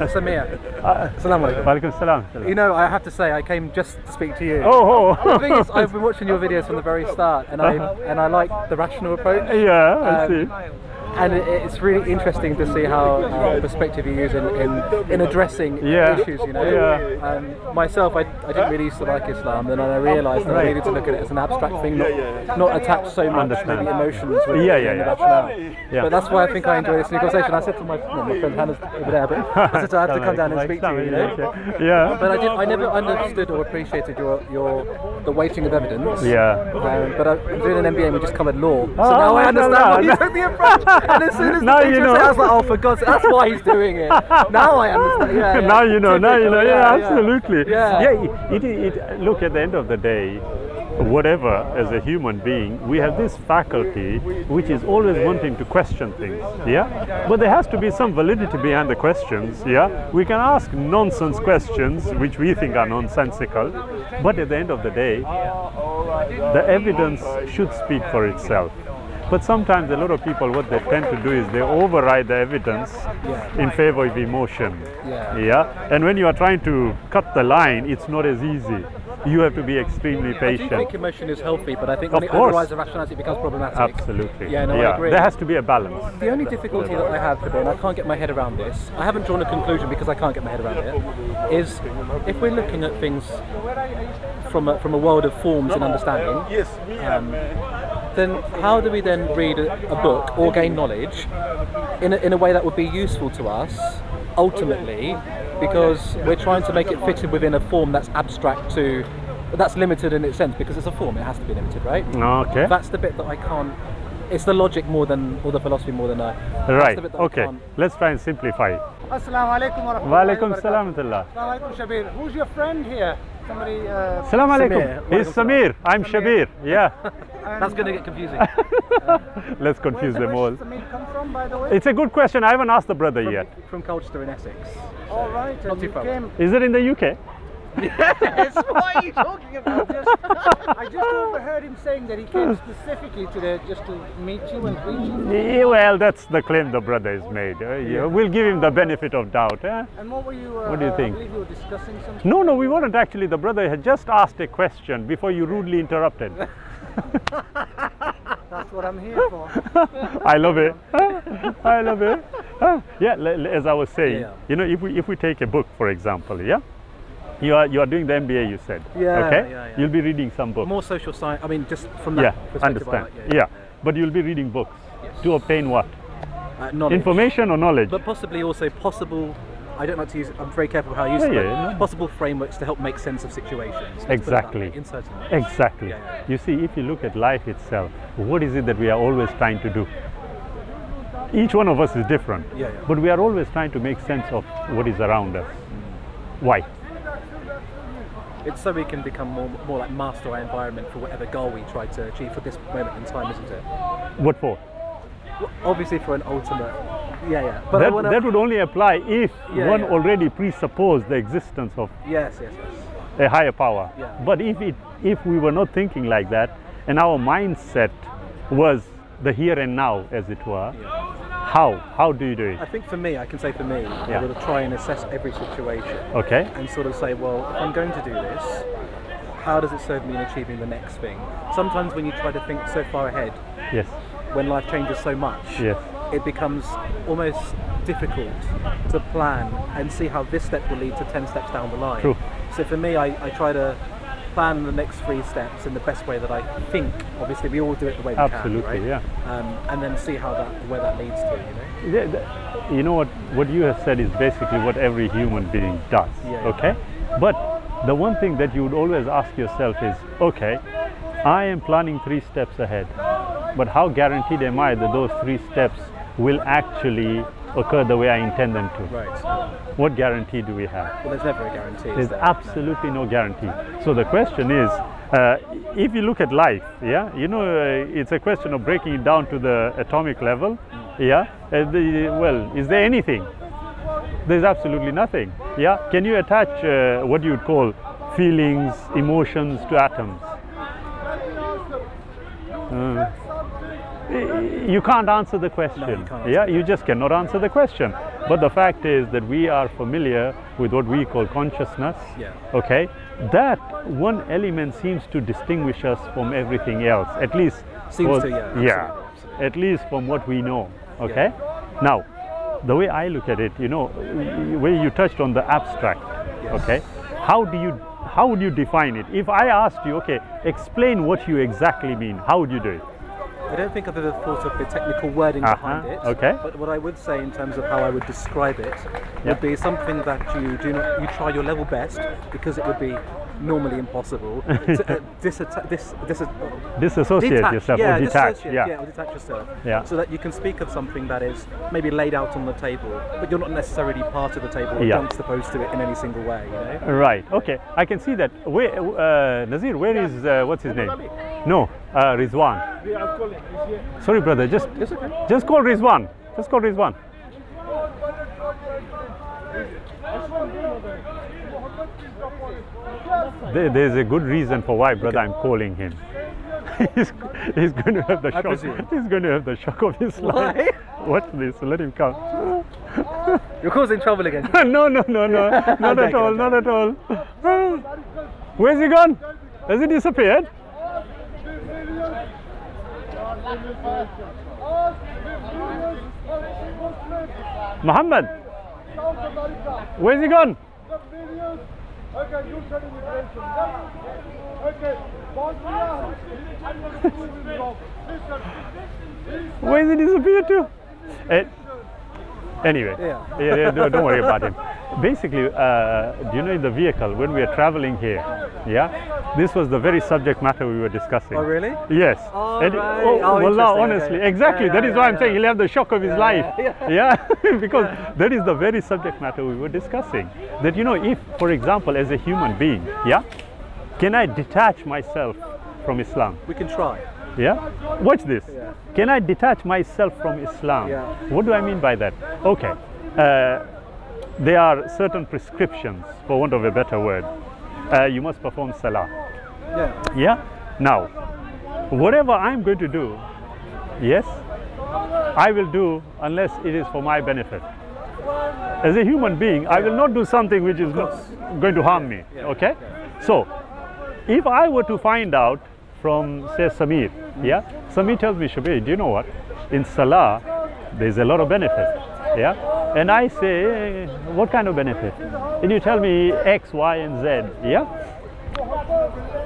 Samir. Assalamu alaikum. Walaikum salam. You know, I have to say, I came just to speak to you. Oh. The thing is, I've been watching your videos from the very start, and I like the rational approach. Yeah, I see. And it's really interesting to see how perspective you use in addressing issues, you know. Yeah. Myself, I didn't really used to like Islam, then I realised that I needed to look at it as an abstract thing, not attach so much to the emotions with the rationale. But that's why I think I enjoy this conversation. I said to my friend Hannah's over there, but I said I have to come down and speak to you, you know. Yeah. But I never understood or appreciated the weighting of evidence. Yeah. But I'm doing an MBA and we just covered law, so now I understand what you took the approach. And as soon as the teacher said, I was like, oh, for God's sake, that's why he's doing it. Now I understand. Yeah. Now you know. Absolutely. Yeah. Look, at the end of the day, whatever, as a human being, we have this faculty which is always wanting to question things. Yeah. But there has to be some validity behind the questions. Yeah. We can ask nonsense questions which we think are nonsensical, but at the end of the day, the evidence should speak for itself. But sometimes a lot of people, what they tend to do is they override the evidence in favor of emotion. And when you are trying to cut the line, it's not as easy. You have to be extremely patient. I do think emotion is healthy, but I think when it overrides the rationality, it becomes problematic. Absolutely. Yeah, no, I agree. There has to be a balance. The only difficulty that I have, and I can't get my head around this, I haven't drawn a conclusion because I can't get my head around it, is if we're looking at things from a world of forms and understanding, then how do we then read a book or gain knowledge in a way that would be useful to us ultimately, because we're trying to make it fit within a form that's abstract that's limited in its sense, because it's a form, it has to be limited, right? Okay. That's the bit that I can't, it's the logic more than, or the philosophy more than right, okay, let's try and simplify it. Assalamu alaikum wa rahmatullahi wa salam. Assalamu alaikum, Shabir. Who's your friend here? Somebody. Assalamu alaikum. It's Samir. I'm Shabir. Yeah. That's going to get confusing. Let's confuse them all. Where does Samir come from, by the way? It's a good question. I haven't asked the brother yet. From Colchester in Essex. So all right. Not too far. Is it in the UK? Yes. What are you talking about? I just overheard him saying that he came specifically just to meet you and greet you. Yeah, well, that's the claim the brother has made. We'll give him the benefit of doubt. And what were you? What do you think? I believe you were discussing something. No, we weren't actually. The brother had just asked a question before you rudely interrupted. That's what I'm here for. I love it. I love it. Yeah, as I was saying, you know, if we take a book, for example, you are doing the MBA, you said. Okay. You'll be reading some books. More social science. I mean, just from that perspective. Understand. But you'll be reading books to obtain what? Knowledge. Information or knowledge? But possibly also possible. I don't like to use. I'm very careful how I use it. Possible frameworks to help make sense of situations. Exactly. In certain ways. Exactly. You see, if you look at life itself, what is it that we are always trying to do? Each one of us is different, but we are always trying to make sense of what is around us. Why? It's so we can become more like master our environment for whatever goal we try to achieve for this moment in time, isn't it? What for? Well, obviously for an ultimate. But that would only apply if one already presupposed the existence of a higher power. But if we were not thinking like that, and our mindset was the here and now, as it were, how do you do it? I think for me, I can say for me, I would try and assess every situation. Okay. And sort of say, well, if I'm going to do this, how does it serve me in achieving the next thing? Sometimes when you try to think so far ahead, when life changes so much, it becomes almost difficult to plan and see how this step will lead to 10 steps down the line. True. So for me, I try to plan the next 3 steps in the best way that I think. Obviously, we all do it the way we can, right? Absolutely, and then see where that leads to, you know? You know what you have said is basically what every human being does, okay? But the one thing that you would always ask yourself is, okay, I am planning 3 steps ahead, but how guaranteed am I that those 3 steps will actually occur the way I intend them to? Right. What guarantee do we have? Well, there's never a guarantee. There's absolutely no guarantee. So the question is, if you look at life, you know, it's a question of breaking it down to the atomic level. Well, is there anything? There's absolutely nothing. Can you attach what you would call feelings, emotions to atoms? You can't answer the question. No, you can't. You just cannot answer the question. But the fact is that we are familiar with what we call consciousness. Yeah. Okay, that one element seems to distinguish us from everything else. At least Seems to, yeah. yeah. Absolutely. At least from what we know. Okay. Now, the way I look at it, you know, where you touched on the abstract. Yes. Okay. How would you define it? If I asked you, okay, explain what you exactly mean, how would you do it? I don't think I've ever thought of the technical wording behind it. Okay. But what I would say in terms of how I would describe it would be something that you try your level best, because it would be normally impossible to Disassociate yourself or detach. or detach yourself. Yeah. So that you can speak of something that is maybe laid out on the table, but you're not necessarily part of the table or Yeah. juxtaposed opposed to it in any single way. You know. Right. Okay. I can see that. Where, Nazir, where is what's his name? No, Rizwan. Sorry, brother. Just call Rizwan. Just call Rizwan. There's a good reason for why, brother, I'm calling him. he's going to have the shock. He's going to have the shock of his life. Watch this. Let him come. You're causing trouble again. No. Not at all. Not at all. Where's he gone? Has he disappeared? Muhammad, where's he gone? Where is he disappeared to? Anyway, yeah, don't worry about him. Basically, do you know, in the vehicle when we are traveling here, this was the very subject matter we were discussing. Oh, really? Yes. Oh, and right. Wallah, honestly, okay. exactly. Yeah, that is why I'm saying yeah. he'll have the shock of his life. Yeah. Because that is the very subject matter we were discussing. That, you know, if, for example, as a human being, can I detach myself from Islam? We can try. Watch this. Yeah. Can I detach myself from Islam? Yeah. What do I mean by that? Okay. There are certain prescriptions, for want of a better word. You must perform salah. Yeah. Now, whatever I'm going to do, yes, I will do unless it is for my benefit. As a human being, I will not do something which is going to harm me. Okay? So, if I were to find out from, say, Samir, Samir tells me, Shabir, do you know what? In salah, there's a lot of benefit. And I say, what kind of benefit? And you tell me X, Y, and Z.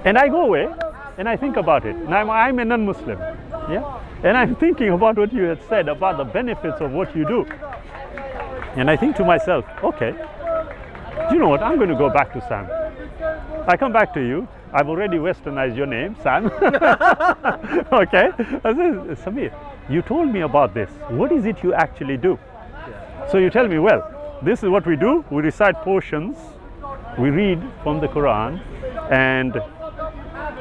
And I go away and I think about it. Now I'm a non-Muslim. And I'm thinking about what you had said about the benefits of what you do. And I think to myself, okay, do you know what? I'm going to go back to Sam. I come back to you. I've already westernized your name, Sam. Okay. I said, Samir, you told me about this. What is it you actually do? So you tell me, well, this is what we do. We recite portions, we read from the Qur'an, and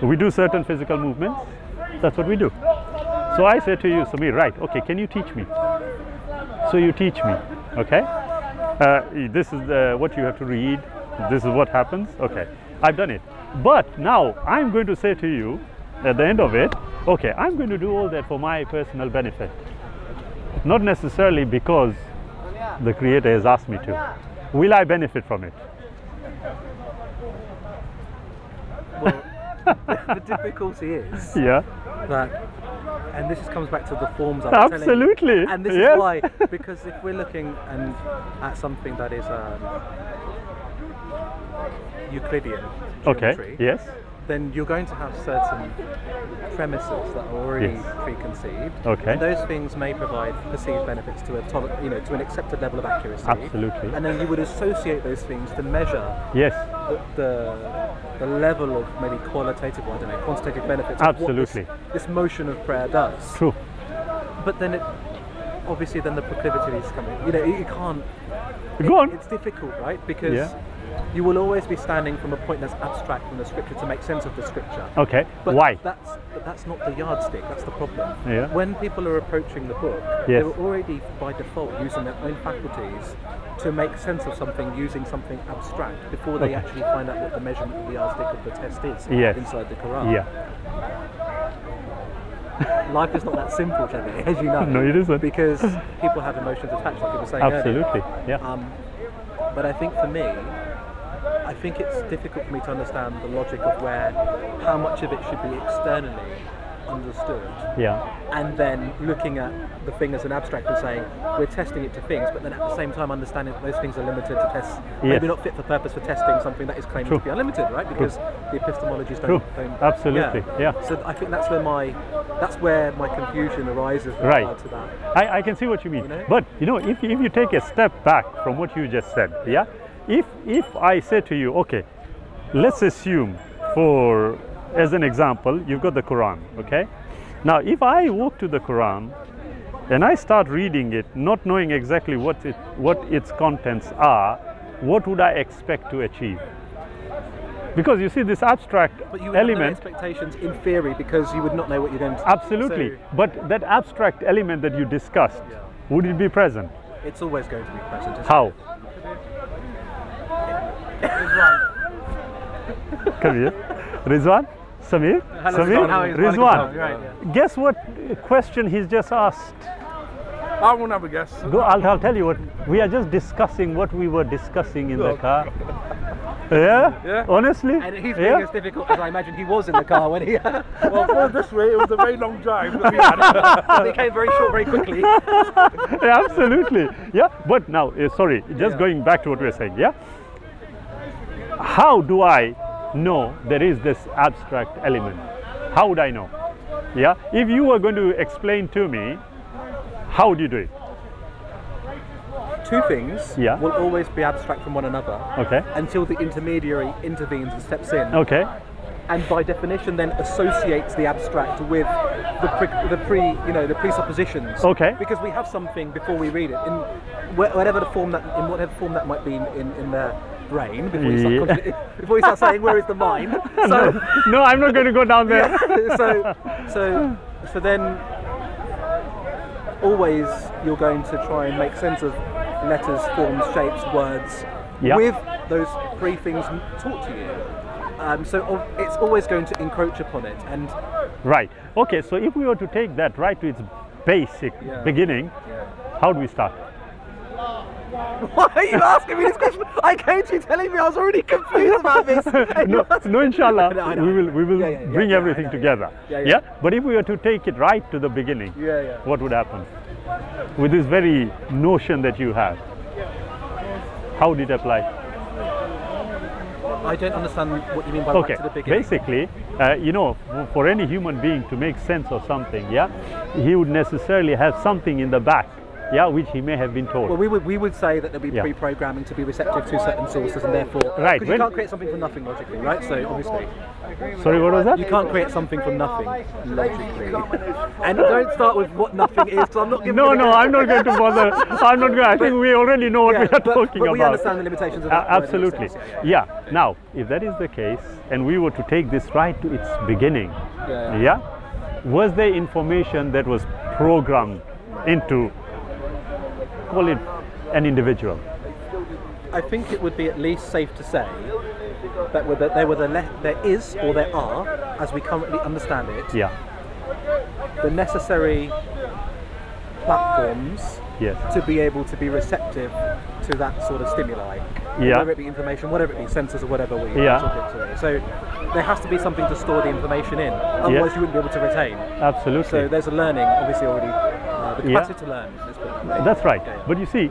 we do certain physical movements. That's what we do. So I say to you, Samir, right, okay, can you teach me? So you teach me, okay? This is what you have to read. This is what happens. Okay, I've done it. But now I'm going to say to you, at the end of it, okay, I'm going to do all that for my personal benefit. Not necessarily because the Creator has asked me to. Will I benefit from it? Well, the difficulty is that, and this comes back to the forms I was telling you. Absolutely. And this is why, because if we're looking at something that is Euclidean geometry, then you're going to have certain premises that are already preconceived. And those things may provide perceived benefits to to an accepted level of accuracy. Absolutely. And then you would associate those things to measure the level of maybe qualitative, or I don't know, quantitative benefits. Absolutely. Of what this motion of prayer does. True. But then obviously then the proclivity is coming. You can't. Go on. It's difficult, right? Because you will always be standing from a point that's abstract from the scripture to make sense of the scripture. Okay. But why? That's not the yardstick. That's the problem. When people are approaching the book, they're already by default using their own faculties to make sense of something using something abstract before they actually find out what the measurement of the yardstick of the test is inside the Qur'an. life is not that simple, Shabir, as you know. No, it isn't. Because people have emotions attached, like you were saying Absolutely, earlier. yeah. But I think for me, I think it's difficult for me to understand the logic of how much of it should be externally understood. Yeah. And then looking at the thing as an abstract and saying we're testing it to things, but then at the same time understanding that those things are limited to tests, maybe not fit for purpose for testing something that is claiming to be unlimited, right? Because the epistemologies don't. Absolutely. Yeah. So I think that's where my confusion arises with regard to that. I can see what you mean. But if you take a step back from what you just said, yeah. If I say to you, okay, let's assume as an example, you've got the Qur'an, okay? Now, if I walk to the Qur'an and I start reading it, not knowing exactly what its contents are, what would I expect to achieve? Because you see, this abstract but you would element. Have no expectations in theory because you would not know what you're going to. Absolutely, but that abstract element that you discussed, would it be present? It's always going to be present. How? Come here, Rizwan. Samir? Rizwan, guess what question he's just asked? I won't have a guess. I'll tell you what, we are just discussing what we were discussing in the car. Yeah? Honestly? And he's being as difficult as I imagine he was in the car when he... Well, put it this way, it was a very long drive that we had. It became very short very quickly. Yeah, absolutely. Yeah, but now, sorry, just going back to what we were saying, yeah? How do I know there is this abstract element? How would I know? Yeah, if you were going to explain to me, how would you do it? Two things will always be abstract from one another until the intermediary intervenes and steps in. Okay. And by definition then associates the abstract with the presuppositions. Okay. Because we have something before we read it in whatever form that might be in their brain before you start saying where is the mind. So, no, I'm not going to go down there. So then always you're going to try and make sense of letters, forms, shapes, words with those three things taught to you. So it's always going to encroach upon it. And right. Okay. So if we were to take that right to its basic beginning, how do we start? Why are you asking me this question? I came to you telling me I was already confused about this. No, inshallah, we will bring everything together. Yeah. But if we were to take it right to the beginning, what would happen? With this very notion that you have, how would it apply? I don't understand what you mean by right to the beginning. Basically, for any human being to make sense of something, he would necessarily have something in the back. Which he may have been told. Well, we would say that there'll be pre-programming to be receptive to certain sources, and therefore, because you can't create something from nothing logically, right? So obviously, sorry, what was that? You can't create something from nothing logically. And don't start with what nothing is, because I'm not giving. No, I'm not going to bother. I'm not going. I think we already know what we are talking about. We understand the limitations of that. Absolutely. Now, if that is the case, and we were to take this right to its beginning, was there information that was programmed into? Call it an individual. I think it would be at least safe to say that there is or there are, as we currently understand it, the necessary platforms to be able to be receptive to that sort of stimuli. Whether it be information, whatever it be, sensors or whatever we talk it to. So there has to be something to store the information in, otherwise you wouldn't be able to retain. Absolutely. So there's a learning, obviously already, the capacity to learn. That's right. But you see,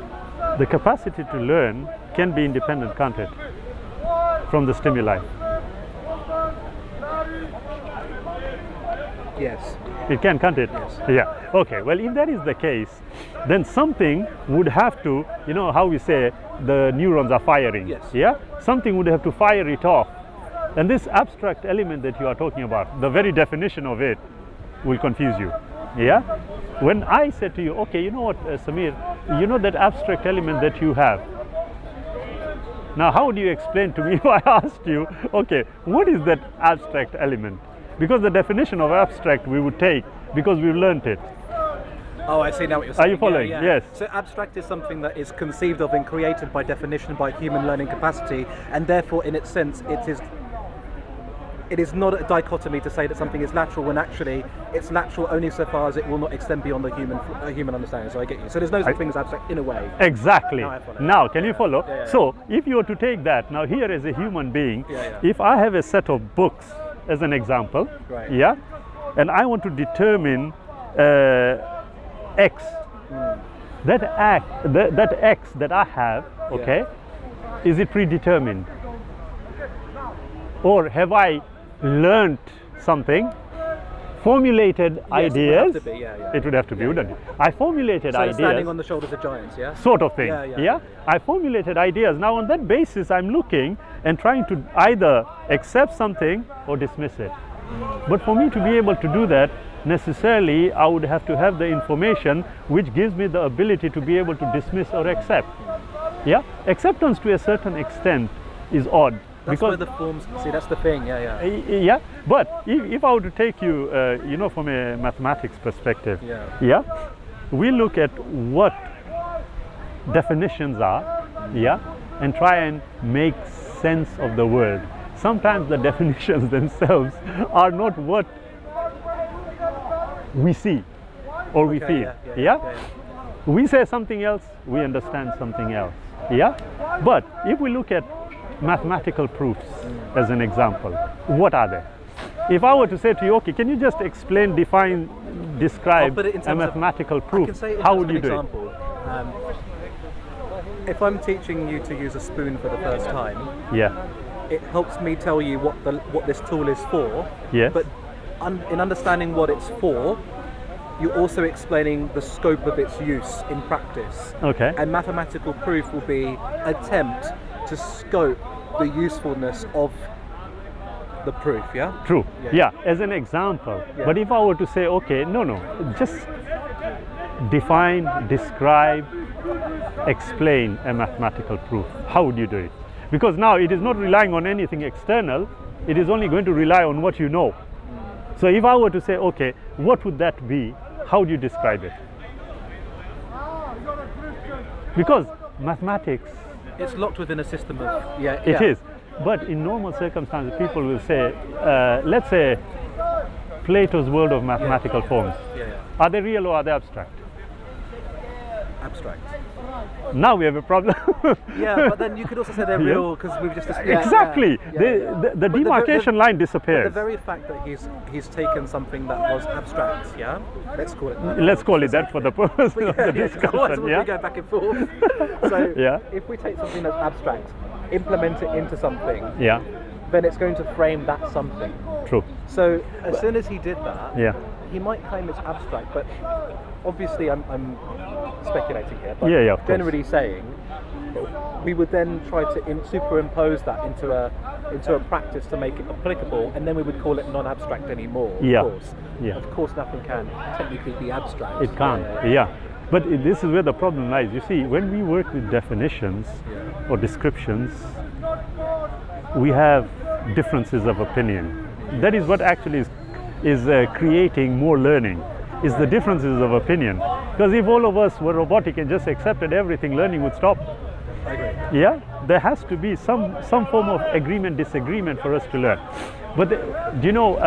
the capacity to learn can be independent, can't it? From the stimuli. Yes. It can, can't it? Yes. Okay. Well, if that is the case, then something would have to, how we say the neurons are firing. Yes. Something would have to fire it off. And this abstract element that you are talking about, the very definition of it will confuse you. When I said to you, okay, you know what, Samir, that abstract element that you have. Now, how do you explain to me if I asked you, okay, what is that abstract element? Because the definition of abstract we would take because we've learned it. Oh, I see now what you're saying. Are you following? Yes. So abstract is something that is conceived of and created by definition by human learning capacity, and therefore, in its sense, it is it is not a dichotomy to say that something is lateral when actually it's lateral only so far as it will not extend beyond the human understanding. So I get you. So there's no such thing as abstract in a way. Exactly. Now, can you follow? Yeah. So if you were to take that, now here as a human being, if I have a set of books as an example, right. and I want to determine X, that X that I have, okay, is it predetermined? Or have I learnt something, formulated ideas? It would have to be, It would have to be, wouldn't it? I formulated ideas. Standing on the shoulders of giants, yeah? Sort of thing, Yeah. I formulated ideas. Now on that basis, I'm looking and trying to either accept something or dismiss it. But for me to be able to do that, necessarily I would have to have the information which gives me the ability to be able to dismiss or accept. Yeah, acceptance to a certain extent is odd. That's where the forms, see, that's the thing, Yeah, but if I were to take you, you know, from a mathematics perspective, we look at what definitions are, and try and make sense of the world. Sometimes the definitions themselves are not what we see or we feel, We say something else, we understand something else, But if we look at mathematical proofs as an example, what are they? If I were to say to you, okay, can you just explain, define, describe a mathematical proof, how would you do it? If I'm teaching you to use a spoon for the first time, it helps me tell you what this tool is for, but in understanding what it's for, you're also explaining the scope of its use in practice. Okay. And mathematical proof will be attempt to scope the usefulness of the proof, True. As an example. But if I were to say, okay, no, just define, describe, explain a mathematical proof, how would you do it? Because now it is not relying on anything external, it is only going to rely on what you know. So if I were to say, okay, what would that be? How would you describe it? Because mathematics, it's locked within a system of it is. But in normal circumstances, people will say, let's say, Plato's world of mathematical forms. Are they real or are they abstract? Abstract. Now we have a problem. But then you could also say they're real because we've just exactly. The demarcation line disappears. The very fact that he's taken something that was abstract, let's call it that. Let's call it that for the purpose of the discussion. Otherwise we'll go back and forth. So if we take something that's abstract, implement it into something, then it's going to frame that something. True. So as soon as he did that, he might claim it's abstract, but obviously I'm speculating here, but generally saying we would then try to superimpose that into a practice to make it applicable, and then we would call it non-abstract anymore. Of course nothing can technically be abstract. It can't. But this is where the problem lies. You see, when we work with definitions or descriptions, we have differences of opinion. That is what actually is creating more learning, is the differences of opinion. Because if all of us were robotic and just accepted everything, learning would stop. I agree. There has to be some form of agreement, disagreement for us to learn. But do you know,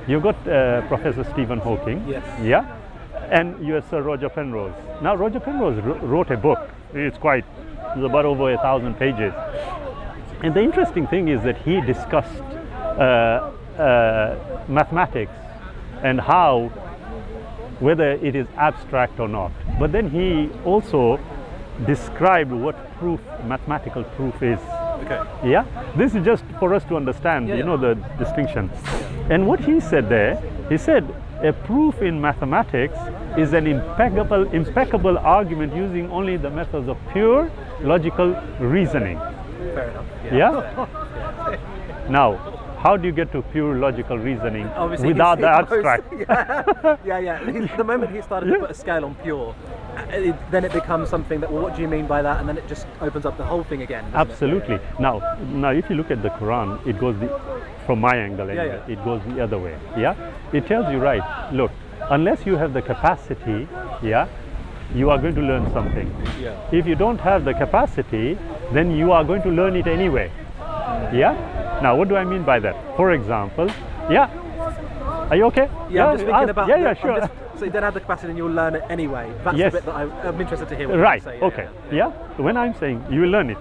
you've got Professor Stephen Hawking, and you have Sir Roger Penrose. Now Roger Penrose wrote a book. It's about over 1,000 pages. And the interesting thing is that he discussed mathematics and whether it is abstract or not. But then he also described what mathematical proof is. Okay. This is just for us to understand, the distinction. And what he said there, he said a proof in mathematics is an impeccable argument using only the methods of pure logical reasoning. Fair enough. Now, how do you get to pure logical reasoning without the abstract? The moment he started to put a scale on pure, then it becomes something that, well, what do you mean by that? And then it just opens up the whole thing again. Absolutely. Now, if you look at the Quran, it goes from my angle anyway, it goes the other way. It tells you, right, look, unless you have the capacity, you are going to learn something. If you don't have the capacity, then you are going to learn it anyway. Now, what do I mean by that? For example, yeah. Are you okay? Yeah, I'm just thinking about. Yeah, sure. So you don't have the capacity, and you'll learn it anyway. That's Yes. the bit that I'm interested to hear. What Right. you say. Okay. Yeah. When I'm saying you will learn it,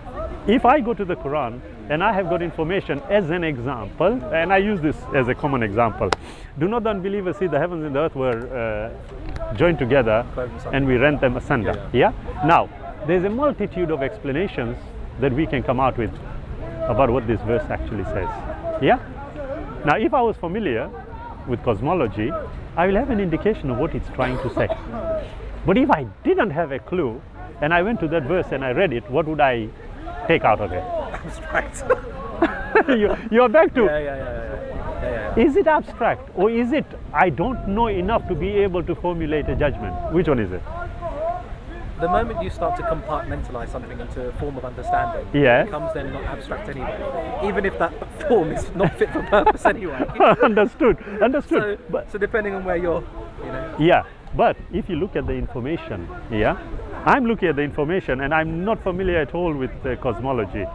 if I go to the Quran and I have got information as an example, and I use this as a common example, do not the unbelievers see the heavens and the earth were joined together, and we rent them asunder? Yeah. Now, there's a multitude of explanations that we can come out with about what this verse actually says. Yeah. Now, if I was familiar with cosmology, I will have an indication of what it's trying to say. But if I didn't have a clue and I went to that verse and I read it, what would I take out of it? Abstract. You're back to, Yeah. is it abstract or is it I don't know enough to be able to formulate a judgment? Which one is it? The moment you start to compartmentalize something into a form of understanding, Yeah. it becomes then not abstract anyway, even if that form is not fit for purpose anyway. Understood. So depending on where you're, Yeah, but if you look at the information, yeah, I'm looking at the information and I'm not familiar at all with cosmology.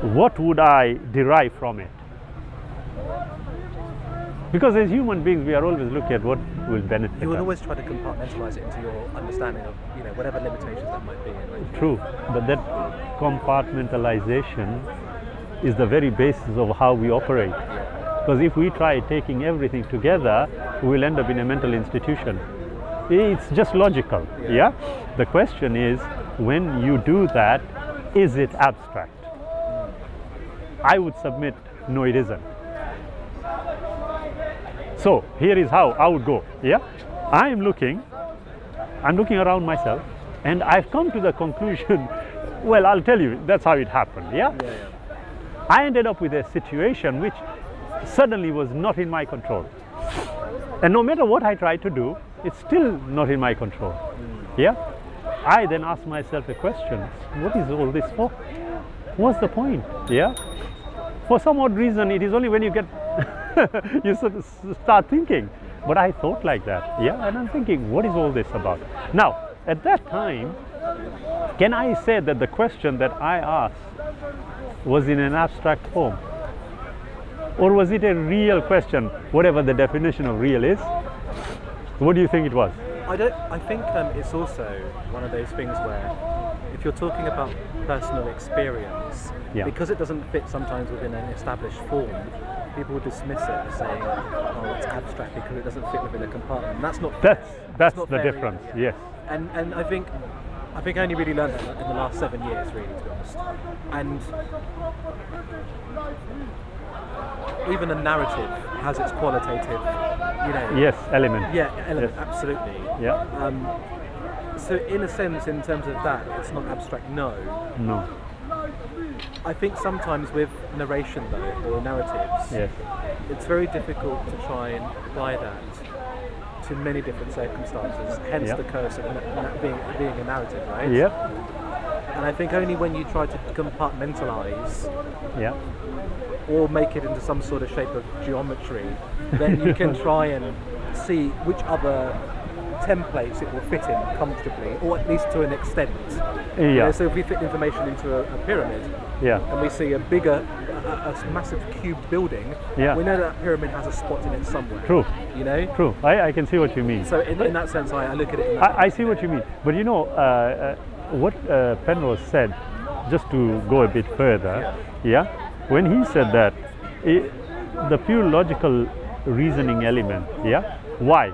What would I derive from it? Because as human beings, we are always looking at what will benefit You will us. always try to compartmentalize it into your understanding of, whatever limitations that might be. True, but that compartmentalization is the very basis of how we operate. Because if we try taking everything together, we will end up in a mental institution. It's just logical, yeah? The question is, when you do that, is it abstract? I would submit, no, it isn't. So here is how I would go, yeah? I'm looking around myself and I've come to the conclusion, well, I'll tell you, that's how it happened, yeah? I ended up with a situation which suddenly was not in my control. And no matter what I tried to do, it's still not in my control, yeah? I then asked myself a question, what is all this for? What's the point, yeah? For some odd reason, it is only when you get you start thinking. But I thought like that, yeah, and I'm thinking, what is all this about? Now, at that time, can I say that the question that I asked was in an abstract form? Or was it a real question, whatever the definition of real is? What do you think it was? I think it's also one of those things where if you're talking about personal experience, because it doesn't fit sometimes within an established form, people will dismiss it as saying, oh, it's abstract because it doesn't fit within a compartment. And that's not That's not the fair difference, either. yes. And I think I only really learned that in the last 7 years, really, to be honest. And even a narrative has its qualitative, Yes, element. Yeah, element, Yes. absolutely. Yeah. So in a sense, in terms of that, it's not abstract, no. No. I think sometimes with narration though, or narratives, Yes. it's very difficult to try and apply that to many different circumstances, hence the curse of being a narrative, right? Yep. And I think only when you try to compartmentalize Yeah. or make it into some sort of shape of geometry, then you can try and see which other templates it will fit in comfortably, or at least to an extent. Yeah. So if we fit information into a pyramid, Yeah. and we see a massive cube building, Yeah. we know that pyramid has a spot in it somewhere. True. True. I can see what you mean. So in that sense, I look at it in that I see what you mean. But what Penrose said, just to go a bit further, when he said that, the pure logical reasoning element, why?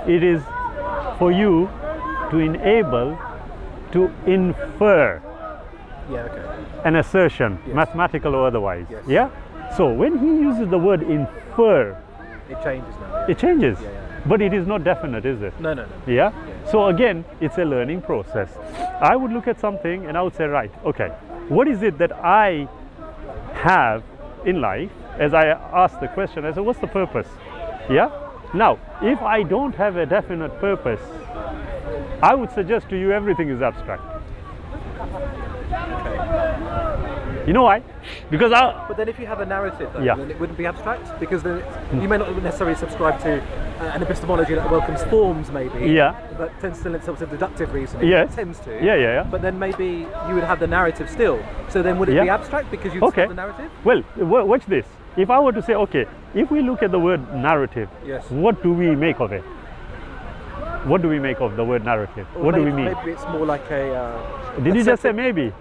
It is for you to enable to infer an assertion, mathematical or otherwise. Yes. Yeah. So when he uses the word infer, it changes now. it changes, but it is not definite, is it? No. Yeah. So again, it's a learning process. I would look at something and I would say, right, okay, what is it that I have in life? As I ask the question, I say, what's the purpose? Yeah. Now, if I don't have a definite purpose, I would suggest to you everything is abstract. You know why? Because But then if you have a narrative, though, Yeah. then it wouldn't be abstract, because then you may not necessarily subscribe to an epistemology that welcomes forms, maybe, Yeah. but tends to itself to deductive reasoning. Yes. It tends to. Yeah. But then maybe you would have the narrative still. So then would it be Yeah. abstract because you Okay. have the narrative? Well, watch this. If I were to say, okay, if we look at the word narrative, Yes. what do we make of it? What do we make of the word narrative? Or What do maybe, we mean? Maybe it's more like a. Did a you just say set- maybe?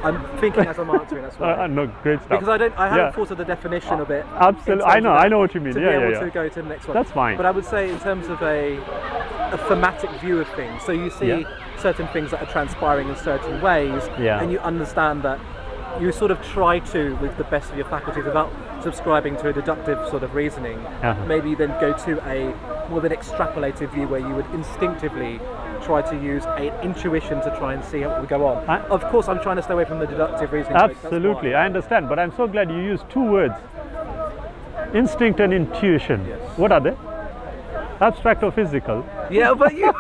I'm thinking as I'm answering. That's why. No, great stuff. Because I haven't Yeah. thought of the definition of it. Absolutely, in terms of I know what you mean. To Yeah, be able yeah. to go to the next one. That's fine. But I would say in terms of a thematic view of things. So you see Yeah. certain things that are transpiring in certain ways, Yeah. and you understand that you sort of try to, with the best of your faculties, without subscribing to a deductive sort of reasoning, maybe then go to a more than extrapolated view where you would instinctively try to use an intuition to try and see what would go on. Of course, I'm trying to stay away from the deductive reasoning. Absolutely, I understand, but I'm so glad you used two words, instinct and intuition. Yes. What are they? Abstract or physical? Yeah, but you,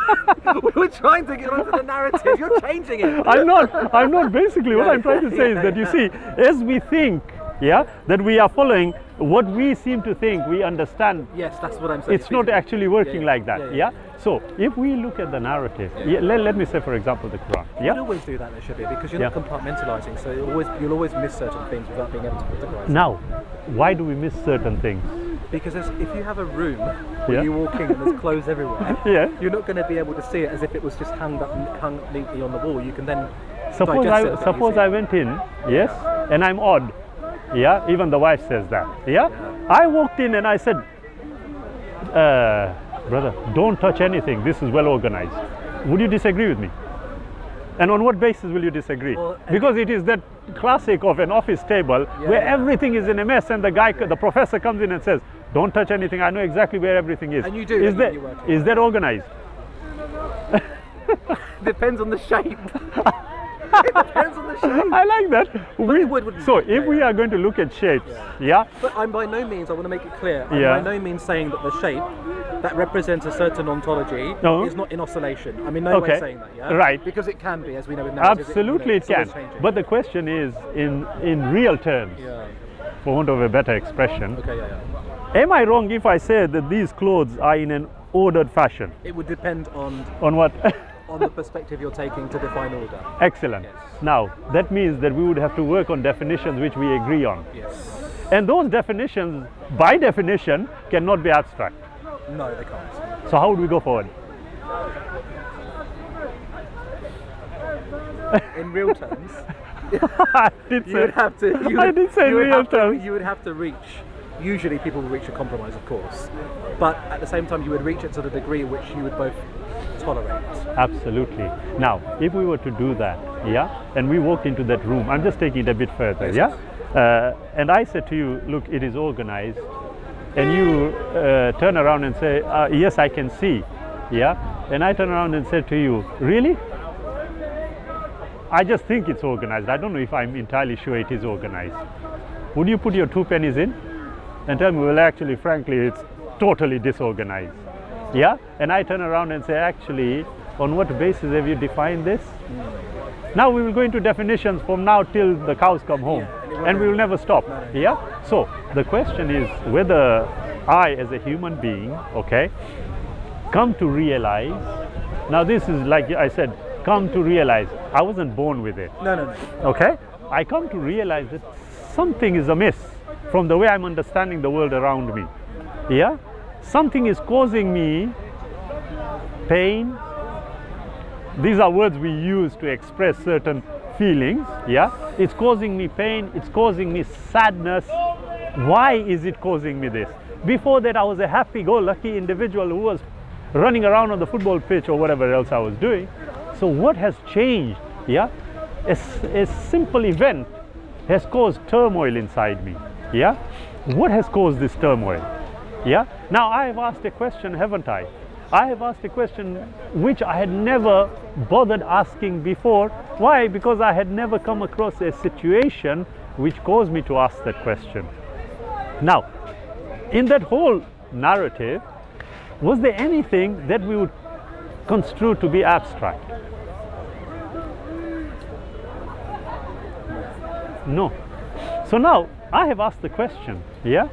we were trying to get onto the narrative. You're changing it. I'm not. Basically, what I'm trying to say is that you see, as we think, that we are following what we seem to think we understand. Yes, that's what I'm saying. It's not actually working Yeah, like that. yeah. So if we look at the narrative, let me say, for example, the Quran. You always do that, though, Shabir, because you're not compartmentalising. So you'll always miss certain things without being able to categorise. Now, why do we miss certain things? Because if you have a room where you walk in and there's clothes everywhere, you're not going to be able to see it as if it was just hung neatly on the wall. You can then Suppose I went in, and I'm odd. Even the wife says that. I walked in and I said, brother, don't touch anything. This is well organized. Would you disagree with me? And on what basis will you disagree? Well, because it is that classic of an office table where everything is in a mess, and the professor comes in and says, don't touch anything. I know exactly where everything is. And you do. Is that organized? Depends on the shape. It depends on the shape. I like that. If we are going to look at shapes, But I'm by no means, I want to make it clear, I'm by no means saying that the shape that represents a certain ontology is not in oscillation. I mean, no way saying that, Right. Because it can be, as we know in narratives. Absolutely it can. But the question is, in real terms, for want of a better expression, am I wrong if I say that these clothes are in an ordered fashion? It would depend on what? on the perspective you're taking to define order. Excellent. Yes. Now, that means that we would have to work on definitions which we agree on. Yes. And those definitions, by definition, cannot be abstract. No, they can't. So how would we go forward? In real terms, I did say real terms. You would have to reach. Usually, people will reach a compromise, of course, but at the same time, you would reach it to the degree which you would both tolerate. Absolutely. Now, if we were to do that, and we walked into that room, I'm just taking it a bit further, and I said to you, look, it is organized, and you turn around and say, yes, I can see, and I turn around and said to you, really? I just think it's organized. I don't know if I'm entirely sure it is organized. Would you put your 2 pennies in and tell me, well, actually, frankly, it's totally disorganized? And I turn around and say, actually, on what basis have you defined this? Now we will go into definitions from now till the cows come home, and we will never stop. So the question is whether I, as a human being, come to realize. Now this is, like I said, come to realize. I wasn't born with it. No. I come to realize that something is amiss from the way I'm understanding the world around me. Something is causing me pain. These are words we use to express certain feelings. It's causing me pain, it's causing me sadness. Why is it causing me this? Before that, I was a happy-go-lucky individual who was running around on the football pitch or whatever else I was doing. So what has changed? A simple event has caused turmoil inside me. What has caused this turmoil? Now I have asked a question, haven't I? I have asked a question which I had never bothered asking before. Why? Because I had never come across a situation which caused me to ask that question. Now, in that whole narrative, was there anything that we would construe to be abstract? No. So now I have asked the question, yeah,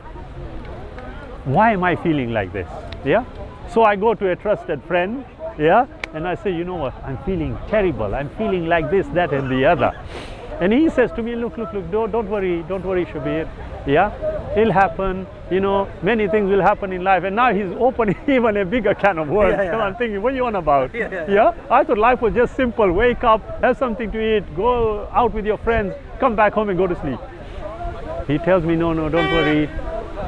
why am I feeling like this? Yeah. So I go to a trusted friend, yeah, and I say, you know what, I'm feeling terrible. I'm feeling like this, that, and the other. And he says to me, look, don't worry, Shabir. Yeah, it'll happen. You know, many things will happen in life. And now he's opening even a bigger can of worms. And I'm thinking, what are you on about? Yeah, I thought life was just simple. Wake up, have something to eat, go out with your friends, come back home and go to sleep. He tells me, no, don't worry.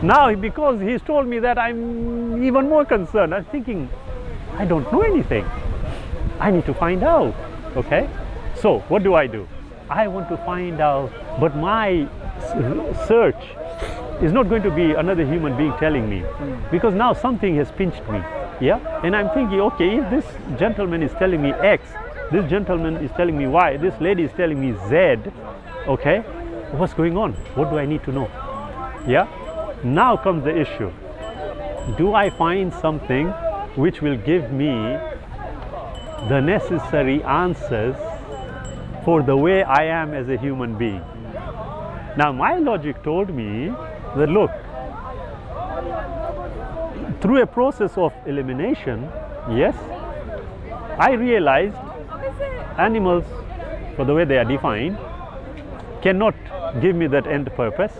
Now, because he's told me that, I'm even more concerned. I'm thinking, I don't know anything. I need to find out. Okay? So, what do? I want to find out, but my search is not going to be another human being telling me, because now something has pinched me, yeah, and I'm thinking, okay, if this gentleman is telling me X, this gentleman is telling me Y, this lady is telling me Z, okay, what's going on? What do I need to know? Yeah, now comes the issue. Do I find something which will give me the necessary answers for the way I am as a human being? Now my logic told me that, look, through a process of elimination, yes, I realized animals, for the way they are defined, cannot give me that end purpose.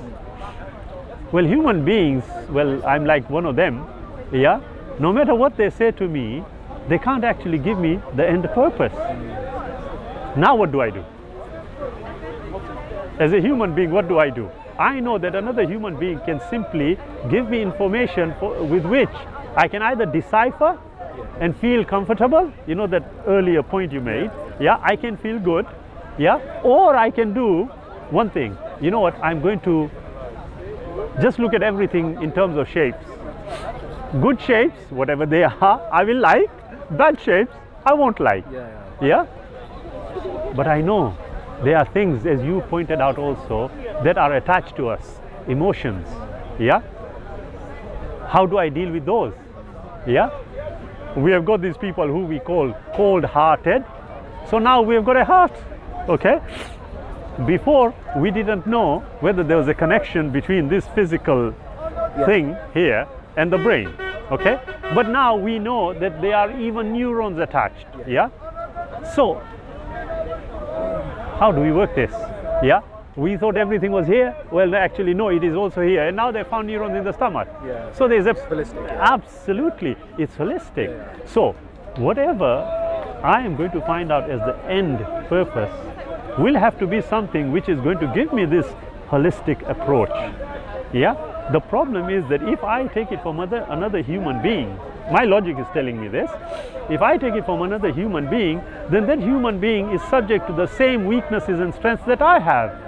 Well, human beings, well, I'm like one of them, yeah, no matter what they say to me, they can't actually give me the end purpose. Now what do? As a human being, what do? I know that another human being can simply give me information with which I can either decipher and feel comfortable, you know, that earlier point you made, yeah, I can feel good, yeah, or I can do one thing, you know what, I'm going to just look at everything in terms of shapes. Good shapes, whatever they are, I will like. Bad shapes, I won't like. Yeah? But I know there are things, as you pointed out also, that are attached to us, emotions. Yeah? How do I deal with those? Yeah? We have got these people who we call cold-hearted. So now we have got a heart. Okay? Before, we didn't know whether there was a connection between this physical thing here and the brain. Okay? But now we know that there are even neurons attached. Yeah? So, how do we work this? Yeah? We thought everything was here. Well, actually, no, it is also here. And now they found neurons in the stomach. Yeah. So there's a... It's holistic. Absolutely. It's holistic. Yeah. So, whatever I am going to find out as the end purpose will have to be something which is going to give me this holistic approach. Yeah? The problem is that if I take it from another human being, my logic is telling me this, if I take it from another human being, then that human being is subject to the same weaknesses and strengths that I have.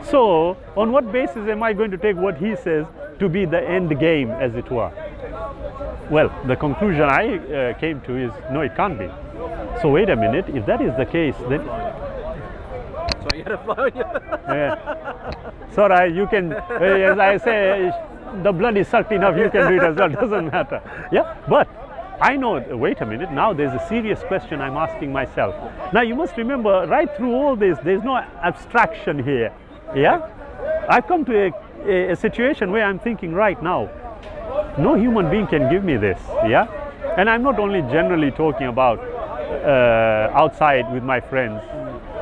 So, on what basis am I going to take what he says to be the end game, as it were? Well, the conclusion I came to is, no, it can't be. So wait a minute, if that is the case, then... Sorry, you had a fly on you. Sorry, you can, as I say, the blood is sucked enough, you can do it as well, doesn't matter. Yeah, but I know, wait a minute, now there's a serious question I'm asking myself. Now you must remember, right through all this, there's no abstraction here. Yeah? I've come to a situation where I'm thinking right now, no human being can give me this. Yeah? And I'm not only generally talking about outside with my friends.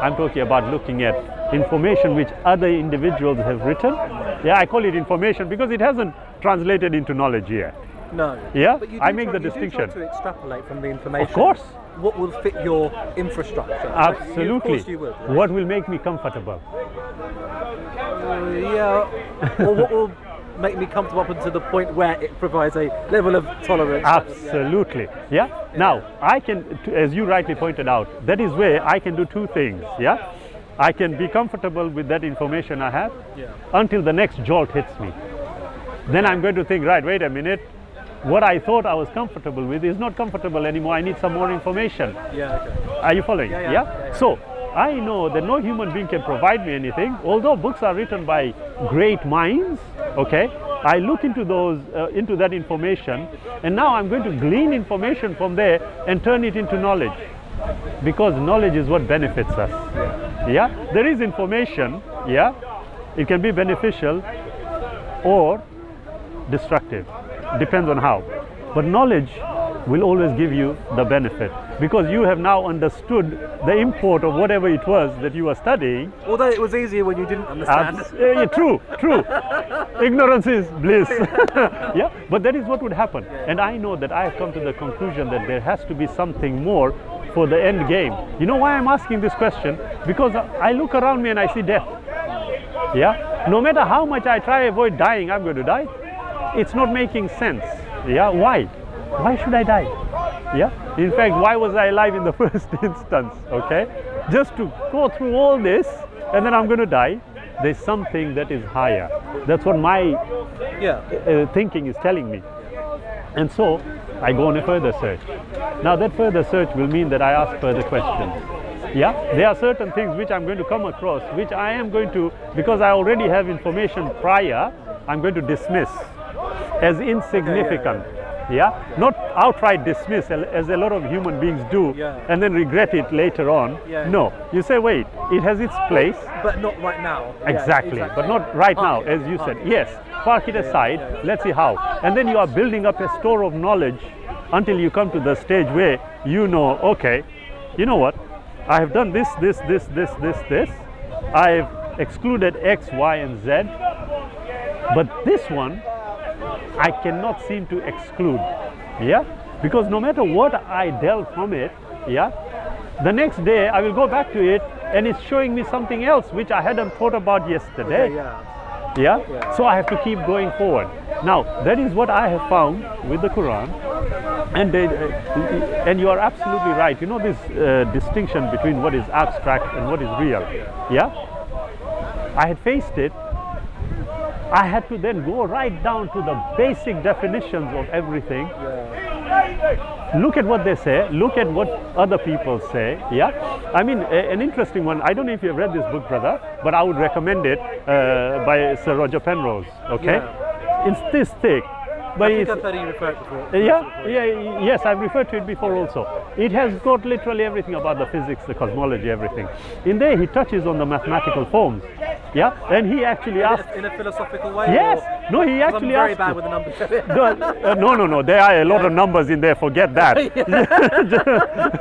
I'm talking about looking at information which other individuals have written. Yeah, I call it information because it hasn't translated into knowledge yet. No. Yeah, but I make the distinction. You do try to extrapolate from the information. Of course. What will fit your infrastructure? Absolutely. Of course you would. Right? What will make me comfortable? Yeah. Or what will make me comfortable up until the point where it provides a level of tolerance? Absolutely. Yeah. Now, I can, as you rightly pointed out, that is where I can do two things. Yeah. I can be comfortable with that information I have until the next jolt hits me. Then I'm going to think, right, wait a minute, what I thought I was comfortable with is not comfortable anymore. I need some more information. Yeah, okay. Are you following? Yeah? So, I know that no human being can provide me anything, although books are written by great minds, okay? I look into those, into that information, and now I'm going to glean information from there and turn it into knowledge. Because knowledge is what benefits us. Yeah, there is information. Yeah, it can be beneficial or destructive, depends on how. But knowledge will always give you the benefit, because you have now understood the import of whatever it was that you were studying. Although it was easier when you didn't understand. Yeah, true. Ignorance is bliss. Yeah, but that is what would happen. And I know that I have come to the conclusion that there has to be something more for the end game. You know why I'm asking this question? Because I look around me and I see death. Yeah, no matter how much I try to avoid dying, I'm going to die. It's not making sense. Yeah, why? Why should I die? Yeah, in fact, why was I alive in the first instance? Okay, just to go through all this and then I'm going to die. There's something that is higher. That's what my thinking is telling me. And so I go on a further search. Now that further search will mean that I ask further questions. Yeah, there are certain things which I'm going to come across, which I am going to, because I already have information prior, I'm going to dismiss as insignificant. Yeah, not outright dismiss as a lot of human beings do, and then regret it later on. No, you say, wait, it has its place, but not right now. Exactly, but not right now, as you said. Yes, park it aside, let's see how. And then you are building up a store of knowledge until you come to the stage where you know, okay, you know what, I have done this. I've excluded X, Y, and Z, but this one I cannot seem to exclude. Yeah, because no matter what I delve from it, yeah, the next day I will go back to it and it's showing me something else which I hadn't thought about yesterday. Yeah, so I have to keep going forward. Now that is what I have found with the Quran, and you are absolutely right. You know this distinction between what is abstract and what is real. Yeah, I had faced it. I had to then go right down to the basic definitions of everything. Look at what they say, look at what other people say. Yeah, I mean, an interesting one, I don't know if you have read this book, brother, but I would recommend it, by Sir Roger Penrose. Okay, it's this thick, but I think I've heard you refer to it before. Yes, I've referred to it before also. It has got literally everything about the physics, the cosmology, everything. In there he touches on the mathematical forms. Yeah, and he actually asked in a philosophical way. Yes, no, he actually I'm very asked. bad with the numbers. No. There are a lot of numbers in there. Forget that.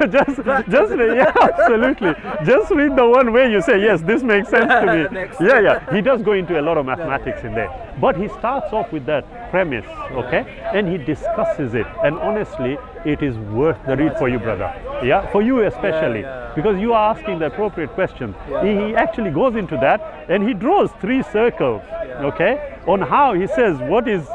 just absolutely. Just read the one where you say yes, this makes sense to me. Yeah. He does go into a lot of mathematics in there, but he starts off with that premise, okay, and he discusses it. And honestly, it is worth the read for you, brother. Yeah, for you especially, because you are asking the appropriate questions. He actually goes into that and he draws 3 circles, okay, on how he says what is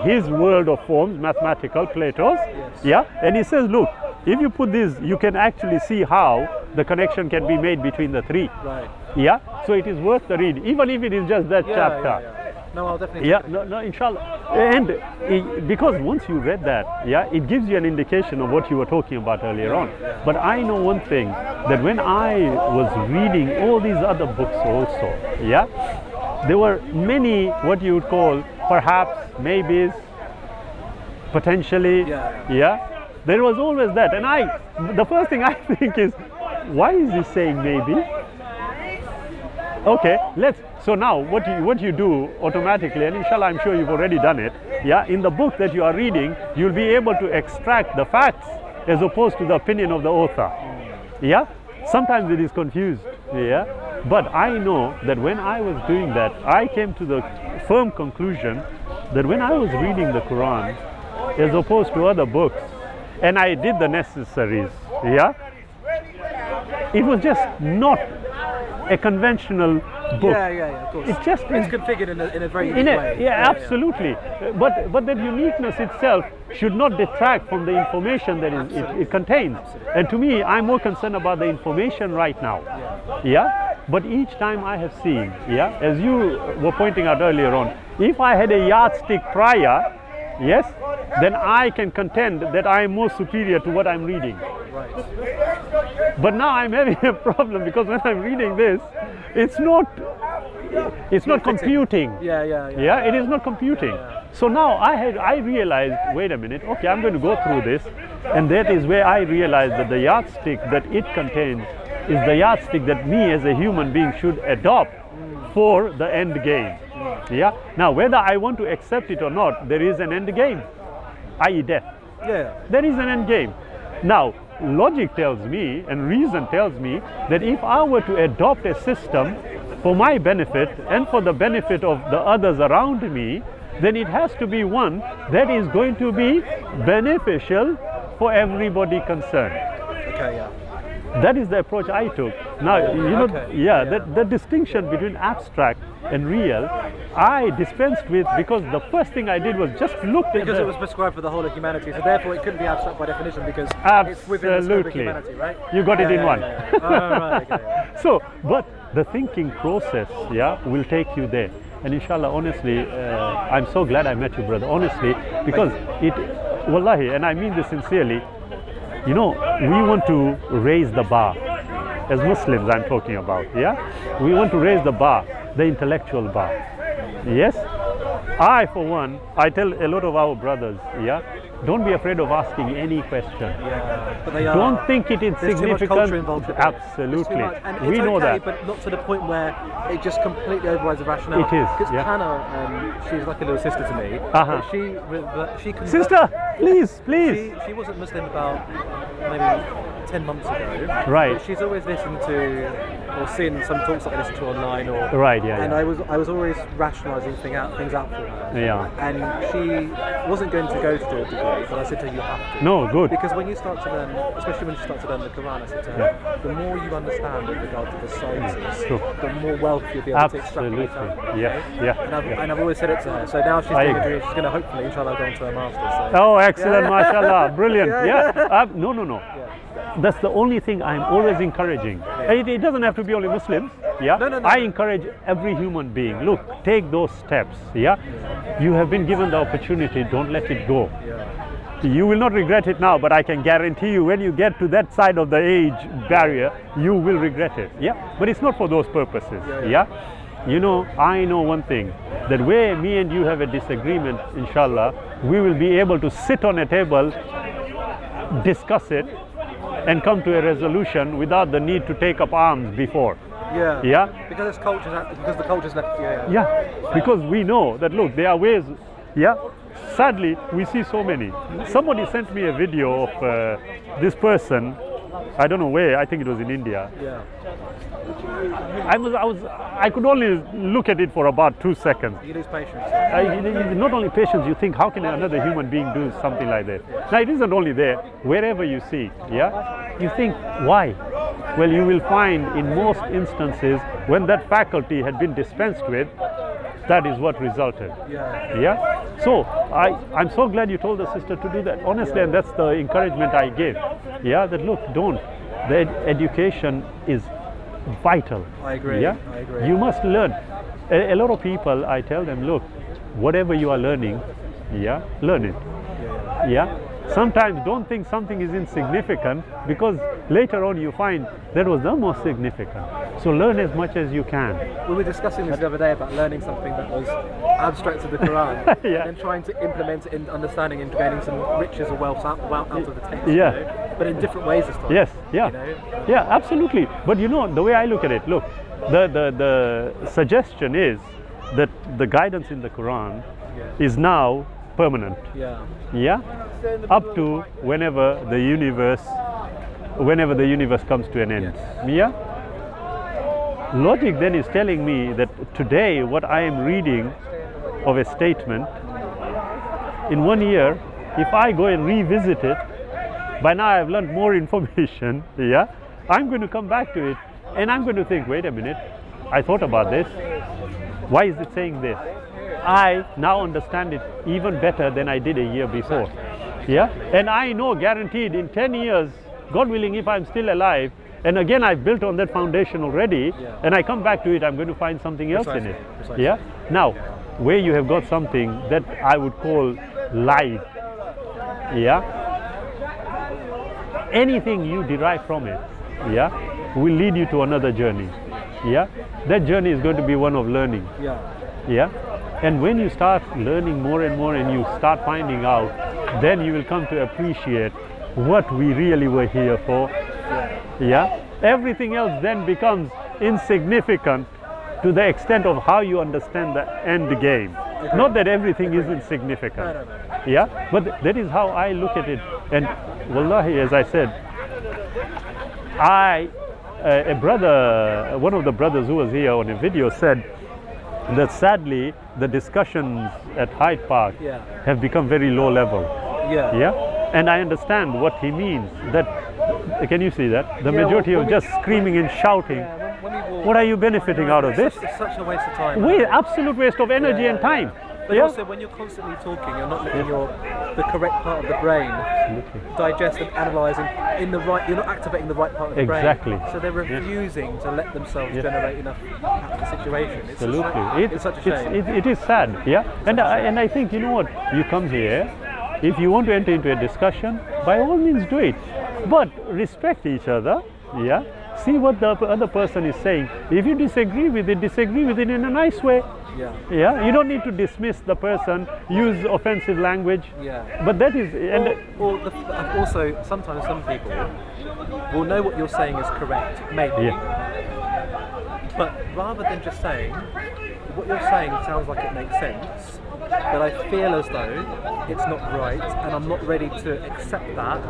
his world of forms, mathematical, Plato's. Yeah, and he says, look, if you put this, you can actually see how the connection can be made between the 3. Right. Yeah, so it is worth the read, even if it is just that chapter. No, I'll definitely. No, inshallah. And because once you read that, it gives you an indication of what you were talking about earlier on. But I know one thing, that when I was reading all these other books also, there were many what you would call perhaps, maybes, potentially, there was always that. And the first thing I think is, why is he saying maybe? Okay, so now what you do automatically, and inshallah I'm sure you've already done it, in the book that you are reading, you'll be able to extract the facts as opposed to the opinion of the author. Sometimes it is confused, but I know that when I was doing that, I came to the firm conclusion that when I was reading the Quran as opposed to other books, and I did the necessaries, it was just not a conventional book. Of course. It's configured in a very unique way. Absolutely. But that uniqueness itself should not detract from the information that it contains. Absolutely. And to me, I'm more concerned about the information right now. But each time I have seen, as you were pointing out earlier on, if I had a yardstick prior, then I can contend that I am more superior to what I'm reading. Right. But now I'm having a problem because when I'm reading this, it's not computing. It is not computing. So now I realized, wait a minute, okay, I'm going to go through this, and that is where I realized that the yardstick that it contains is the yardstick that me as a human being should adopt for the end game. Yeah. Now, whether I want to accept it or not, there is an end game, i.e. death. Yeah. There is an end game. Now, logic tells me and reason tells me that if I were to adopt a system for my benefit and for the benefit of the others around me, then it has to be one that is going to be beneficial for everybody concerned. Okay, yeah. That is the approach I took. Now, you know, the distinction between abstract and real, I dispensed with because the first thing I did was just look at because it was prescribed for the whole of humanity, so therefore it couldn't be abstract by definition because it's within the scope of humanity, right? You got it in one. Oh, right, okay. So, but the thinking process, will take you there. And inshallah, honestly, I'm so glad I met you, brother. Honestly, because wallahi, and I mean this sincerely, you know, we want to raise the bar. As Muslims, I'm talking about, we want to raise the bar, the intellectual bar. Yes? I, for one, I tell a lot of our brothers, don't be afraid of asking any question. But they are. Don't think it is There's significant. too much culture involved with it. Absolutely. And We it's know okay, that. but not to the point where it just completely overrides the rationale. It is, Because yeah. Hannah, she's like a little sister to me. Uh-huh. She Sister, please. She wasn't Muslim about maybe 10 months ago. Right. But she's always listened to or seen some talks that I listen to online or. Right, And I was always rationalising things out for her. Yeah. And she wasn't going to go to do a degree, but I said to her, you have to. No, good. Because when you start to learn, especially when you start to learn the Qur'an, I said to her, the more you understand with regard to the sciences, the more wealth you'll be able to extrapolate out. Absolutely. And I've always said it to her. So now she's doing a degree, she's going to hopefully, inshallah, go on to her master's. So. Oh, excellent, mashallah, brilliant. No. That's the only thing I'm always encouraging. It doesn't have to be only Muslims. No. I encourage every human being. Look, take those steps. You have been given the opportunity. Don't let it go. You will not regret it now, but I can guarantee you when you get to that side of the age barrier, you will regret it. But it's not for those purposes. You know, I know one thing, that where me and you have a disagreement, inshallah, we will be able to sit on a table, discuss it, and come to a resolution without the need to take up arms before. Because the culture's left. Because we know that, look, there are ways. Sadly, we see so many. Somebody sent me a video of this person. I don't know where. I think it was in India. I could only look at it for about 2 seconds. You lose patience. Not only patience, you think, how can another human being do something like that? Now, it isn't only there. Wherever you see, you think, why? Well, you will find in most instances, when that faculty had been dispensed with, that is what resulted. So, I'm so glad you told the sister to do that, honestly, and that's the encouragement I give. That look, don't. The education is vital. I agree. I agree. You must learn. A lot of people, I tell them, look, whatever you are learning, learn it. Sometimes don't think something is insignificant, because later on you find that was the most significant. So learn as much as you can. We were discussing this the other day about learning something that was abstract of the Quran and trying to implement it in understanding and gaining some riches or wealth out of the text. But in different ways this time. Absolutely. But you know, the way I look at it, look, the suggestion is that the guidance in the Quran is now permanent. Up to whenever the universe comes to an end. Logic then is telling me that today what I am reading of a statement, in 1 year, if I go and revisit it, by now I've learned more information, I'm going to come back to it and I'm going to think, wait a minute, I thought about this. Why is it saying this? I now understand it even better than I did a year before. And I know, guaranteed, in 10 years, God willing, if I'm still alive, and again I've built on that foundation already, and I come back to it, I'm going to find something else in it. Now, where you have got something that I would call live, anything you derive from it, will lead you to another journey. That journey is going to be one of learning. And when you start learning more and more and you start finding out, then you will come to appreciate what we really were here for. everything else then becomes insignificant to the extent of how you understand the end game. Not that everything is insignificant. Yeah, but that is how I look at it. And wallahi, as I said, a brother, one of the brothers who was here on a video said that sadly the discussions at Hyde Park have become very low level. Yeah, and I understand what he means. That, can you see that? The majority of just screaming and shouting. What are you benefiting out of this? It's such a waste of time. Absolute waste of energy and time. But also, when you're constantly talking, you're not letting the correct part of the brain digest and analyse in the right. You're not activating the right part of the brain. Exactly. So they're refusing to let themselves generate enough out of the situation. It's Absolutely. It's such a shame. It is sad. Yeah. And I think, you know what? You come here. If you want to enter into a discussion, by all means do it. But respect each other. Yeah. See what the other person is saying. If you disagree with it in a nice way. Yeah, you don't need to dismiss the person, use offensive language. But that is, also sometimes some people will know what you're saying is correct, maybe. But rather than just saying what you're saying sounds like it makes sense, but I feel as though it's not right, and I'm not ready to accept that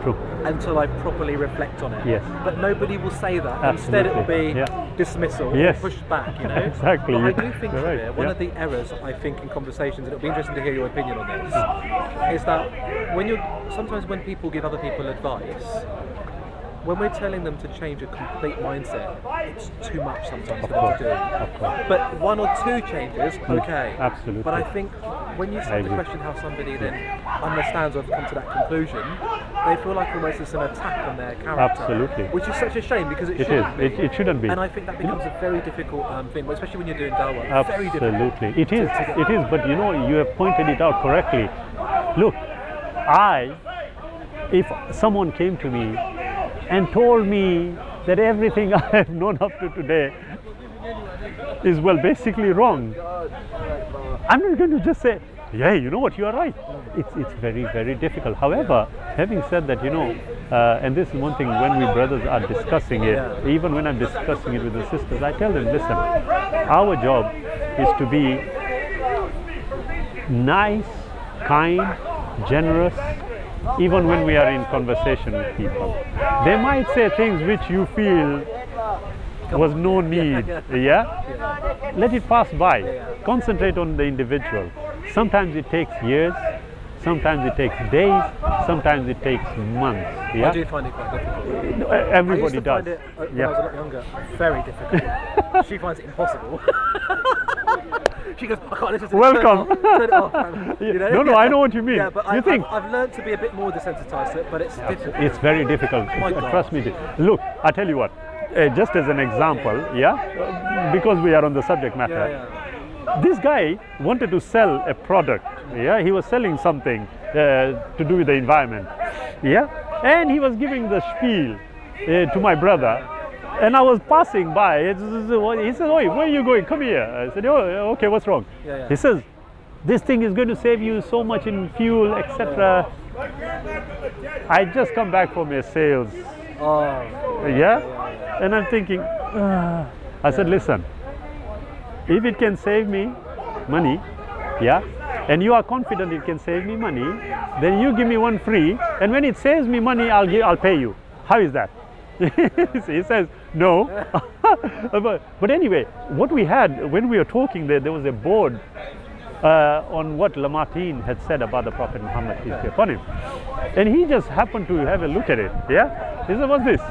until I properly reflect on it. But nobody will say that. Instead, it will be dismissal, or pushed back. You know. Exactly. But I do think one of the errors I think in conversations, and it'll be interesting to hear your opinion on this, is that sometimes when people give other people advice, when we're telling them to change a complete mindset, it's too much sometimes for them to do. But one or two changes, okay. Absolutely. But I think when you start to question how somebody then understands or come to that conclusion, they feel like almost it's an attack on their character. Absolutely. Which is such a shame, because it shouldn't be. It shouldn't be. And I think that becomes a very difficult thing, especially when you're doing Dawah. Absolutely. Very difficult. It is. But you know, you have pointed it out correctly. Look, if someone came to me and told me that everything I have known up to today is, well, basically wrong, I'm not going to just say, yeah, you know what, you are right. It's very, very difficult. However, having said that, you know, and this is one thing when we brothers are discussing it, even when I'm discussing it with the sisters, I tell them, listen, our job is to be nice, kind, generous, even when we are in conversation with people. They might say things which you feel was no need, let it pass by. Concentrate on the individual. Sometimes it takes years, sometimes it takes days, sometimes it takes months. I do find it quite difficult. Everybody does. I used to find it, when I was a lot younger, very difficult. She finds it impossible. She goes, I can't listen to Welcome. Turn it off. You know? No, I know what you mean. But I've learned to be a bit more desensitized to it, but it's difficult. It's very difficult. Trust me. Look, I tell you what, just as an example, because we are on the subject matter, this guy wanted to sell a product. He was selling something to do with the environment. And he was giving the spiel to my brother. And I was passing by. He said, "Oi, where are you going? Come here." I said, "Oh, okay, what's wrong?" He says, "This thing is going to save you so much in fuel, etc." I just come back from a sales. And I'm thinking, I said, "Listen, if it can save me money, and you are confident it can save me money, then you give me one free, and when it saves me money, I'll pay you. How is that?" He says, "No." but anyway, what we had when we were talking there was a board on what Lamartine had said about the Prophet Muhammad, peace be upon him. And he just happened to have a look at it. He said, "What's this?"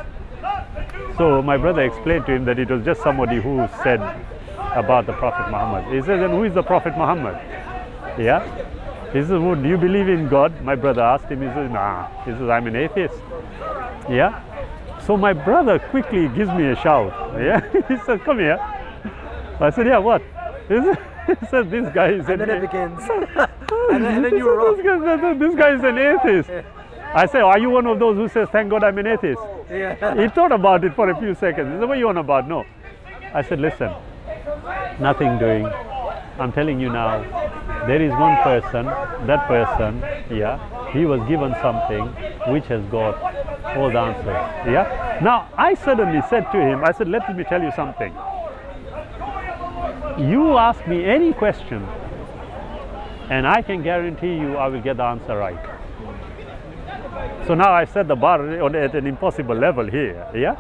So my brother explained to him that it was just somebody who said about the Prophet Muhammad. He says, "And who is the Prophet Muhammad?" He says, "Well, do you believe in God?" My brother asked him. He says, "Nah." He says, "I'm an atheist." So my brother quickly gives me a shout. He says, "Come here." I said, "Yeah, what?" He says, "This guy is an atheist." And then it begins. and then you were off. This guy is an atheist. I say, "Are you one of those who says, 'Thank God I'm an atheist'?" He thought about it for a few seconds. He said, "What are you on about?" "No." I said, "Listen, nothing doing. I'm telling you now, there is one person, that person, he was given something which has got all the answers. Now, I suddenly said to him, I said, let me tell you something. You ask me any question, and I can guarantee you I will get the answer right. So now I set the bar at an impossible level here, yeah?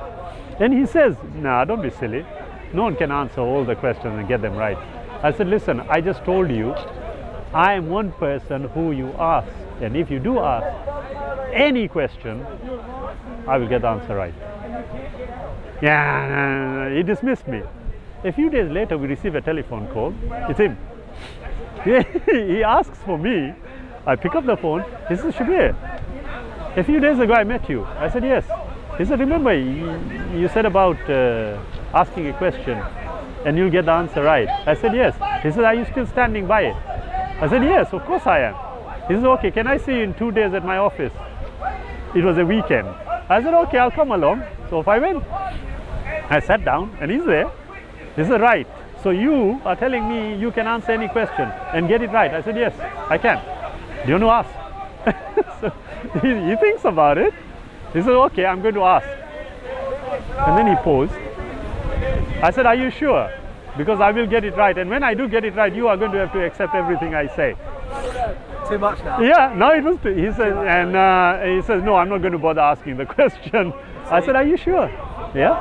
And he says, nah, don't be silly. No one can answer all the questions and get them right. I said, listen, I just told you, I am one person who you ask. And if you do ask any question, I will get the answer right. Yeah, he dismissed me. A few days later, we receive a telephone call. It's him. He asks for me. I pick up the phone. He says, Shabir, a few days ago I met you. I said, yes. He said, remember, you said about asking a question and you'll get the answer right. I said, yes. He said, are you still standing by it? I said, yes, of course I am. He said, okay, can I see you in 2 days at my office? It was a weekend. I said, okay, I'll come along. So if I went, I sat down and he's there. He said, right. So you are telling me you can answer any question and get it right. I said, yes, I can. Do you want to ask? So he thinks about it. He said, okay, I'm going to ask. And then he paused. I said, are you sure? Because I will get it right. And when I do get it right, you are going to have to accept everything I say. Too much now. Yeah, no, it was too. He said, and he says, no, I'm not going to bother asking the question. I said, are you sure? Yeah.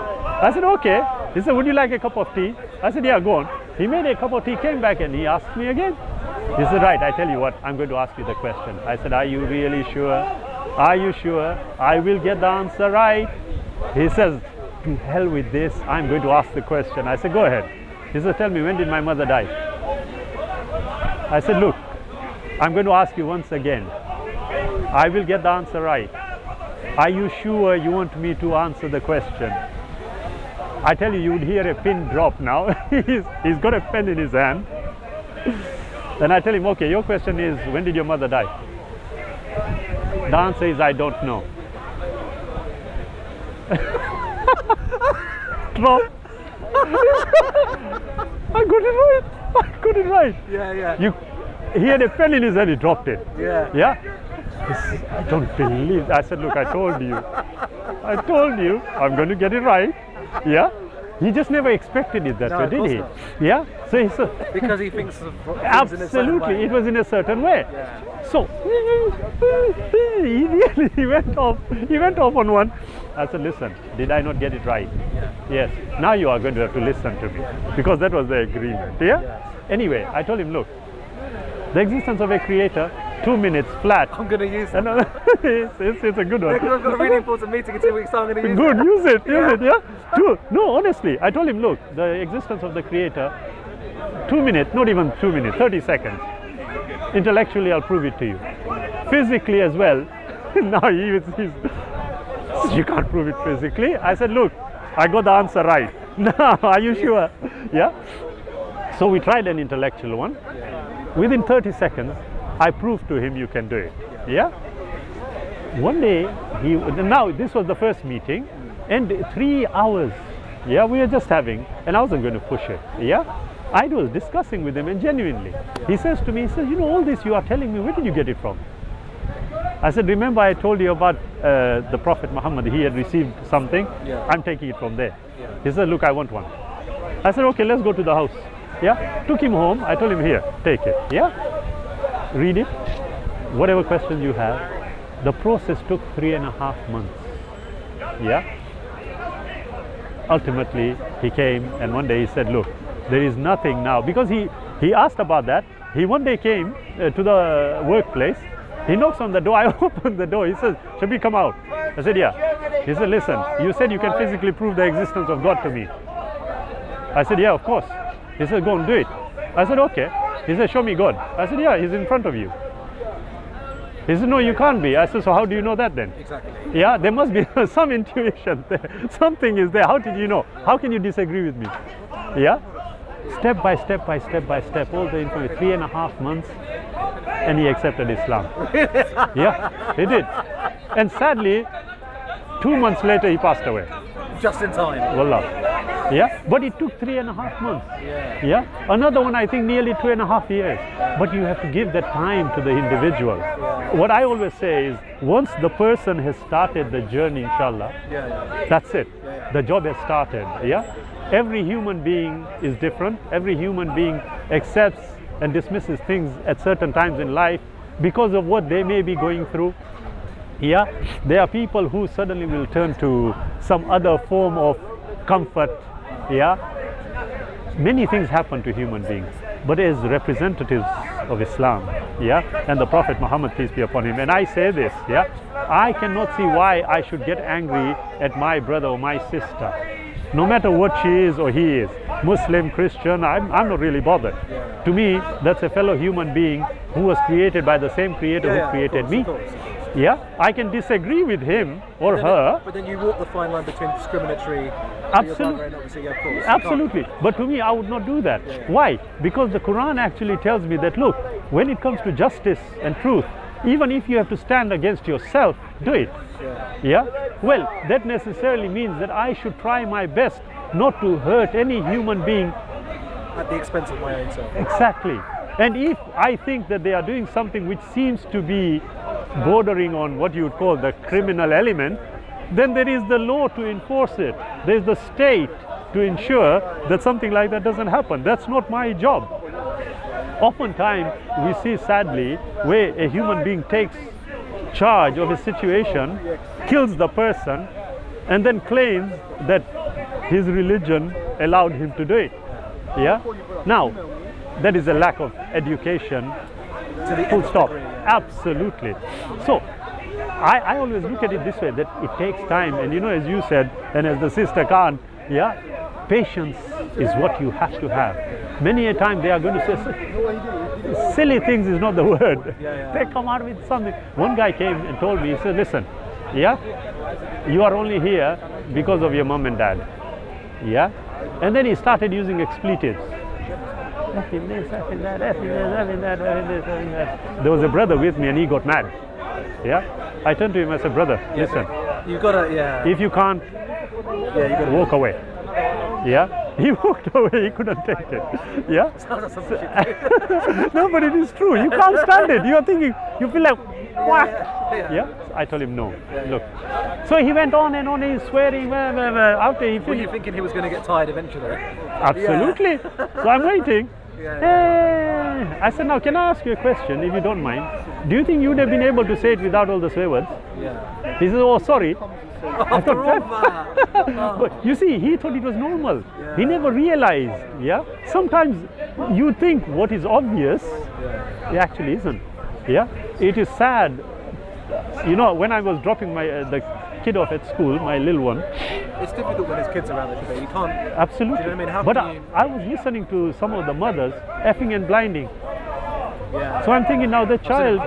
I said, okay. He said, would you like a cup of tea? I said, yeah, go on. He made a cup of tea, came back and he asked me again. He said, right, I tell you what, I'm going to ask you the question. I said, are you really sure? Are you sure? I will get the answer right. He says, to hell with this, I'm going to ask the question. I said, go ahead. He said, tell me, when did my mother die? I said, look, I'm going to ask you once again. I will get the answer right. Are you sure you want me to answer the question? I tell you, you would hear a pin drop now. He's got a pen in his hand. Then I tell him, okay, your question is, when did your mother die? The answer is, I don't know. Drop. I got it right. I got it right. Yeah, yeah. He had a pen in his hand, he dropped it. Yeah. Yeah? I don't believe. I said, look, I told you. I told you I'm going to get it right. Yeah? He just never expected it that way, did he? Not. Yeah? So he said, because he thinks of things absolutely, in a certain way. it was in a certain way. Yeah. So he went off. He went off on one. I said, listen, did I not get it right? Yeah. Yes. Now you are going to have to listen to me because that was the agreement. Yeah? Yeah. Anyway, I told him, look, the existence of a creator, 2 minutes flat. I'm going to use that. It's a good one. Because I've got a really important meeting in 2 weeks' time. I'm going to use Good, that. use it, use it, yeah? Two. No, honestly, I told him, look, the existence of the creator, 2 minutes, not even 2 minutes, 30 seconds. Intellectually, I'll prove it to you. Physically as well. Now he's, you can't prove it physically. I said, look, I got the answer right. Now, are you sure? Yeah? So we tried an intellectual one. Within 30 seconds, I proved to him you can do it. Yeah? One day, now this was the first meeting, and 3 hours, yeah, we were just having, and I wasn't going to push it. Yeah? I was discussing with him, and genuinely, he says to me, he says, you know, all this you are telling me, where did you get it from? I said, remember I told you about the Prophet Muhammad, he had received something, I'm taking it from there. He said, look, I want one. I said, okay, let's go to the house. Yeah, took him home, I told him, here, take it. Yeah, read it, whatever questions you have. The process took 3.5 months. Yeah, ultimately he came, and one day he said, look, there is nothing now, because he asked about that. He one day came to the workplace. He knocks on the door. I open the door. He says, Shabir, come out. I said, yeah. He said, listen, you said you can physically prove the existence of God to me. I said, yeah, of course. He said, go and do it. I said, okay. He said, show me God. I said, yeah, he's in front of you. He said, no, you can't be. I said, so how do you know that then? Exactly. Yeah, there must be some intuition there. Something is there. How did you know? How can you disagree with me? Yeah? Step by step by step by step, all the information, 3.5 months, and he accepted Islam. Yeah, he did. And sadly, 2 months later, he passed away. Just in time. Wallah. Yeah, but it took 3.5 months. Yeah. Yeah, another one I think nearly 2.5 years. But you have to give that time to the individual. what I always say is, once the person has started the journey, inshallah, that's it. The job has started. Yeah. Every human being is different. Every human being accepts and dismisses things at certain times in life because of what they may be going through. Yeah. There are people who suddenly will turn to some other form of comfort. Yeah. Many things happen to human beings, but as representatives of Islam, yeah, and the Prophet Muhammad, peace be upon him, and I say this, yeah, I cannot see why I should get angry at my brother or my sister, no matter what she is or he is, Muslim, Christian, I'm not really bothered. To me, that's a fellow human being who was created by the same creator who created me. Yeah, I can disagree with him or her. But then you walk the fine line between discriminatory. Absolutely. Absolutely. But to me, I would not do that. Why? Because the Quran actually tells me that, look, when it comes to justice and truth, even if you have to stand against yourself, do it. Yeah. Well, that necessarily means that I should try my best not to hurt any human being at the expense of my own self. Exactly. And if I think that they are doing something which seems to be bordering on what you would call the criminal element, then there is the law to enforce it. There is the state to ensure that something like that doesn't happen. That's not my job. Oftentimes, we see sadly where a human being takes charge of a situation, kills the person, and then claims that his religion allowed him to do it. Yeah? Now, that is a lack of education, full stop. Absolutely. So, I always look at it this way, that it takes time, and you know, as you said, and as the sister can't, yeah, patience is what you have to have. Many a time they are going to say, silly things is not the word. They come out with something. One guy came and told me, he said, listen, yeah, you are only here because of your mom and dad. Yeah? And then he started using expletives. There was a brother with me and he got mad. Yeah, I turned to him, I said, brother, listen, you've got to, if you can't, walk away. Yeah, he walked away, he couldn't take it. Yeah. No, but it is true, you can't stand it. You are thinking, you feel like whack. Yeah. I told him no. Look. So he went on and on, he's swearing. After he finished. Were you thinking he was going to get tired eventually? Absolutely. So I'm waiting. Hey. I said, now can I ask you a question, if you don't mind? Do you think you would have been able to say it without all the swear words? Yeah. He said, oh, sorry. After all that. But you see, he thought it was normal. He never realized. Yeah. Sometimes you think what is obvious, it actually isn't. Yeah. It is sad. You know, when I was dropping my the kid off at school, my little one. It's difficult when there's kids around it today. You can't. Absolutely. Do you know what I mean? How but can you... I was listening to some of the mothers effing and blinding. Yeah. So I'm thinking now the child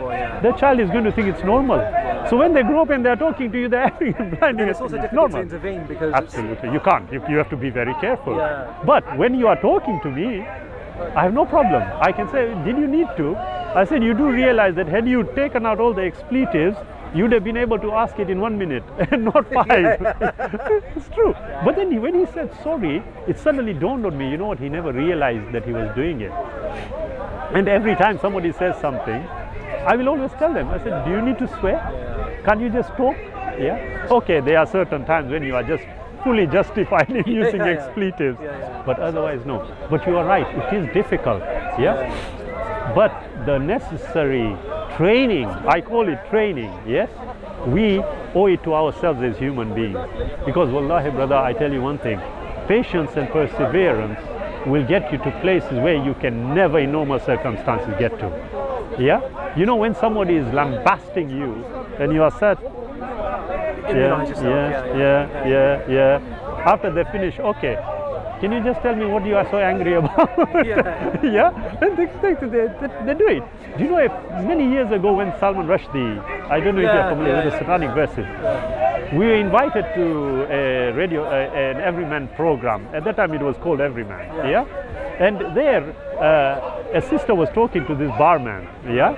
is going to think it's normal. Yeah. So when they grow up and they're talking to you, they're effing and blinding. It's also difficult to intervene because absolutely you can't. You have to be very careful. Yeah. But when you are talking to me, I have no problem. I can say, did you need to? I said, you do realize that had you taken out all the expletives, you'd have been able to ask it in 1 minute and not 5. It's true. Yeah. But then when he said sorry, it suddenly dawned on me, you know what, he never realized that he was doing it. And every time somebody says something, I will always tell them, I said, do you need to swear? Yeah. Can't you just talk? Yeah. Okay, there are certain times when you are just fully justified in using expletives, but otherwise no. But you are right, it is difficult. Yeah. But the necessary training, I call it training, yes, we owe it to ourselves as human beings. Because wallahi brother, I tell you one thing, patience and perseverance will get you to places where you can never in normal circumstances get to. Yeah? You know, when somebody is lambasting you and you are set, after they finish, okay, can you just tell me what you are so angry about? Yeah? And they do it. Do you know, many years ago when Salman Rushdie, I don't know if you're familiar with the Satanic Verses, we were invited to a radio, an Everyman program. At that time it was called Everyman. Yeah? And there, a sister was talking to this barman. Yeah?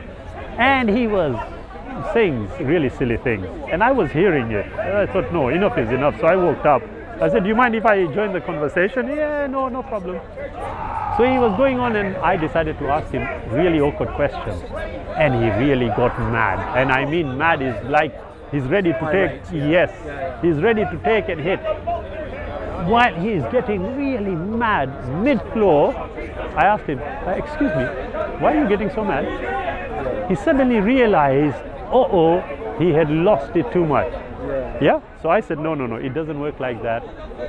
And he was saying really silly things. And I was hearing it. I thought, no, enough is enough. So I walked up. I said, do you mind if I join the conversation? Yeah, no problem. So he was going on, and I decided to ask him really awkward questions, and he really got mad. And I mean mad is like he's ready to take, yes, he's ready to take and hit. While he is getting really mad mid-floor, I asked him, excuse me, why are you getting so mad? He suddenly realized, he had lost it too much. Yeah? So I said, no, it doesn't work like that.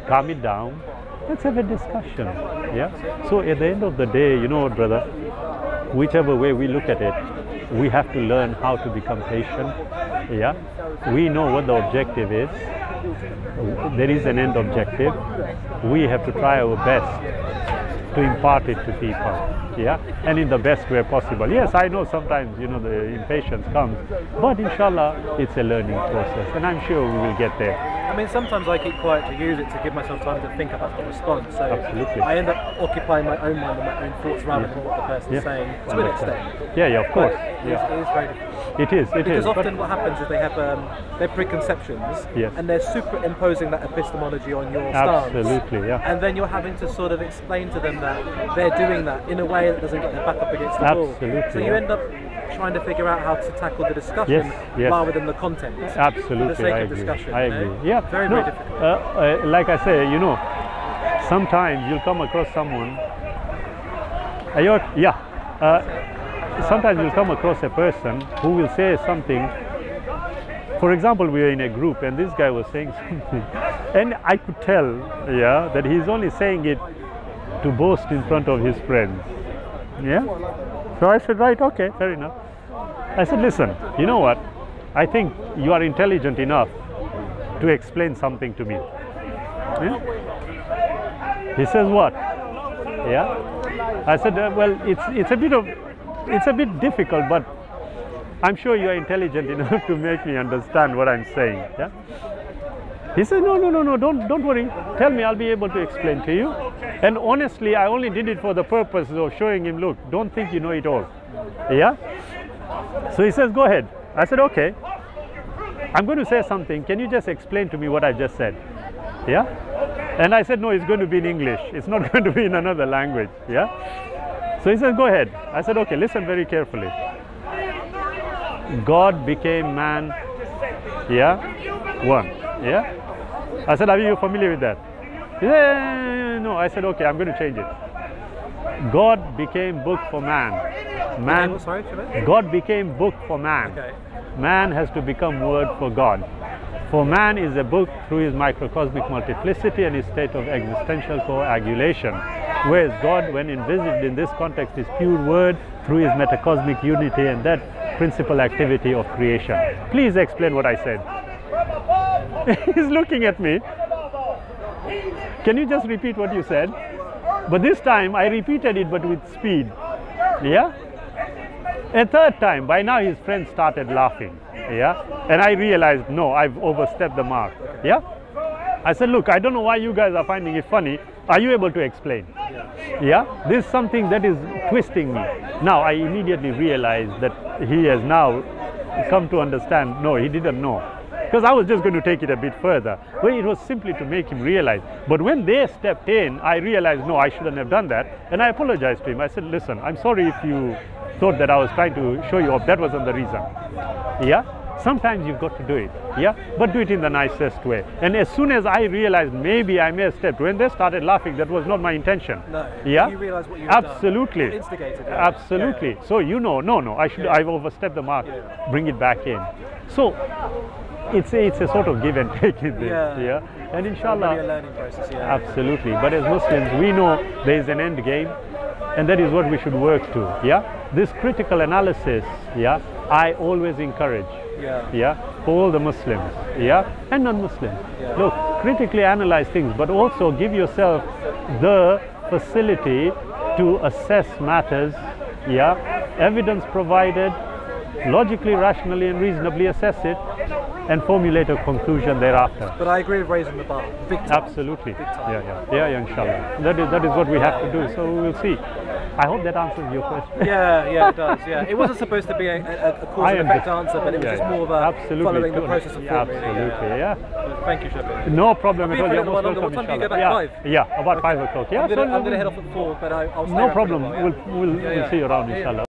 Calm it down. Let's have a discussion. Yeah? So at the end of the day, you know what, brother? Whichever way we look at it, we have to learn how to become patient. Yeah? We know what the objective is. There is an end objective. We have to try our best to impart it to people. Yeah, and in the best way possible. Yes, I know sometimes, you know, the impatience comes, but inshallah, it's a learning process, and I'm sure we will get there. I mean, sometimes I keep quiet to use it to give myself time to think about the response. So absolutely. I end up occupying my own mind and my own thoughts rather than what the person is saying to an extent. Yeah, of course. It is very difficult. It is. Because often what happens is they have their preconceptions, and they're superimposing that epistemology on your stance. Absolutely, yeah. And then you're having to sort of explain to them that they're doing that in a way that doesn't get their back up against the wall. Absolutely. So you end up trying to figure out how to tackle the discussion rather than the content. Absolutely, for the sake of discussion. I agree. Yeah, very difficult. Like I say, you know, sometimes you'll come across someone. Sometimes you'll come across a person who will say something. For example, we were in a group, and this guy was saying something, and I could tell, that he's only saying it to boast in front of his friends. Yeah. So I said, right, okay, fair enough. I said, listen, you know what? I think you are intelligent enough to explain something to me. Yeah? He says, what? Yeah. I said, well, it's a bit difficult, but I'm sure you are intelligent enough to make me understand what I'm saying. Yeah. He said, no, don't worry. Tell me, I'll be able to explain to you. And honestly, I only did it for the purpose of showing him, look, don't think you know it all. Yeah? So he says, go ahead. I said, okay. I'm going to say something. Can you just explain to me what I just said? Yeah? And I said, no, it's going to be in English. It's not going to be in another language. Yeah? So he says, go ahead. I said, okay, listen very carefully. God became man. Yeah? One. Yeah? I said, are you familiar with that? He said, no. I said, okay, I'm going to change it. God became book for man. God became book for man. Okay. Man has to become word for God. For man is a book through his microcosmic multiplicity and his state of existential coagulation. Whereas God, when envisaged in this context, is pure word through his metacosmic unity and that principal activity of creation. Please explain what I said. He's looking at me. Can you just repeat what you said? But this time I repeated it, but with speed. Yeah? A third time, by now his friends started laughing. Yeah? And I realized, no, I've overstepped the mark. Yeah? I said, look, I don't know why you guys are finding it funny. Are you able to explain? Yeah? This is something that is twisting me. Now I immediately realized that he has now come to understand, no, he didn't know. Because I was just going to take it a bit further. Well, it was simply to make him realize. But when they stepped in, I realized, no, I shouldn't have done that. And I apologized to him. I said, listen, I'm sorry if you thought that I was trying to show you off. That wasn't the reason. Yeah? Sometimes you've got to do it. Yeah? But do it in the nicest way. And as soon as I realized maybe I may have stepped, when they started laughing, that was not my intention. No. Yeah? You realized what you absolutely. Done. Instigated. Absolutely. Yeah. So you know, no, I've overstepped the mark. Yeah. Bring it back in. So it's a sort of give and take in this. Yeah. And inshallah. Really a learning process. Yeah. Absolutely. But as Muslims, we know there is an end game, and that is what we should work to. Yeah. This critical analysis. Yeah. I always encourage. Yeah. For all the Muslims. Yeah. And non-Muslims. Yeah. Look, critically analyze things, but also give yourself the facility to assess matters. Yeah. Evidence provided, logically, rationally, and reasonably assess it. and formulate a conclusion thereafter. But I agree with raising the bar. Big time. Absolutely. Big time. Yeah, inshallah. That is what we have to do. So we'll see. I hope that answers your question. Yeah, it does. Yeah, it wasn't supposed to be a cause and effect answer, but it was just more of a following the process of thought. Absolutely, yeah. Thank you, Shabir. No problem at all. You're most welcome. What time do you go back? Yeah, 5? yeah, about 5 o'clock. Yeah, I'm going to head off at 4, but I'll stay no around problem. for a while, yeah? We'll see you around, inshallah.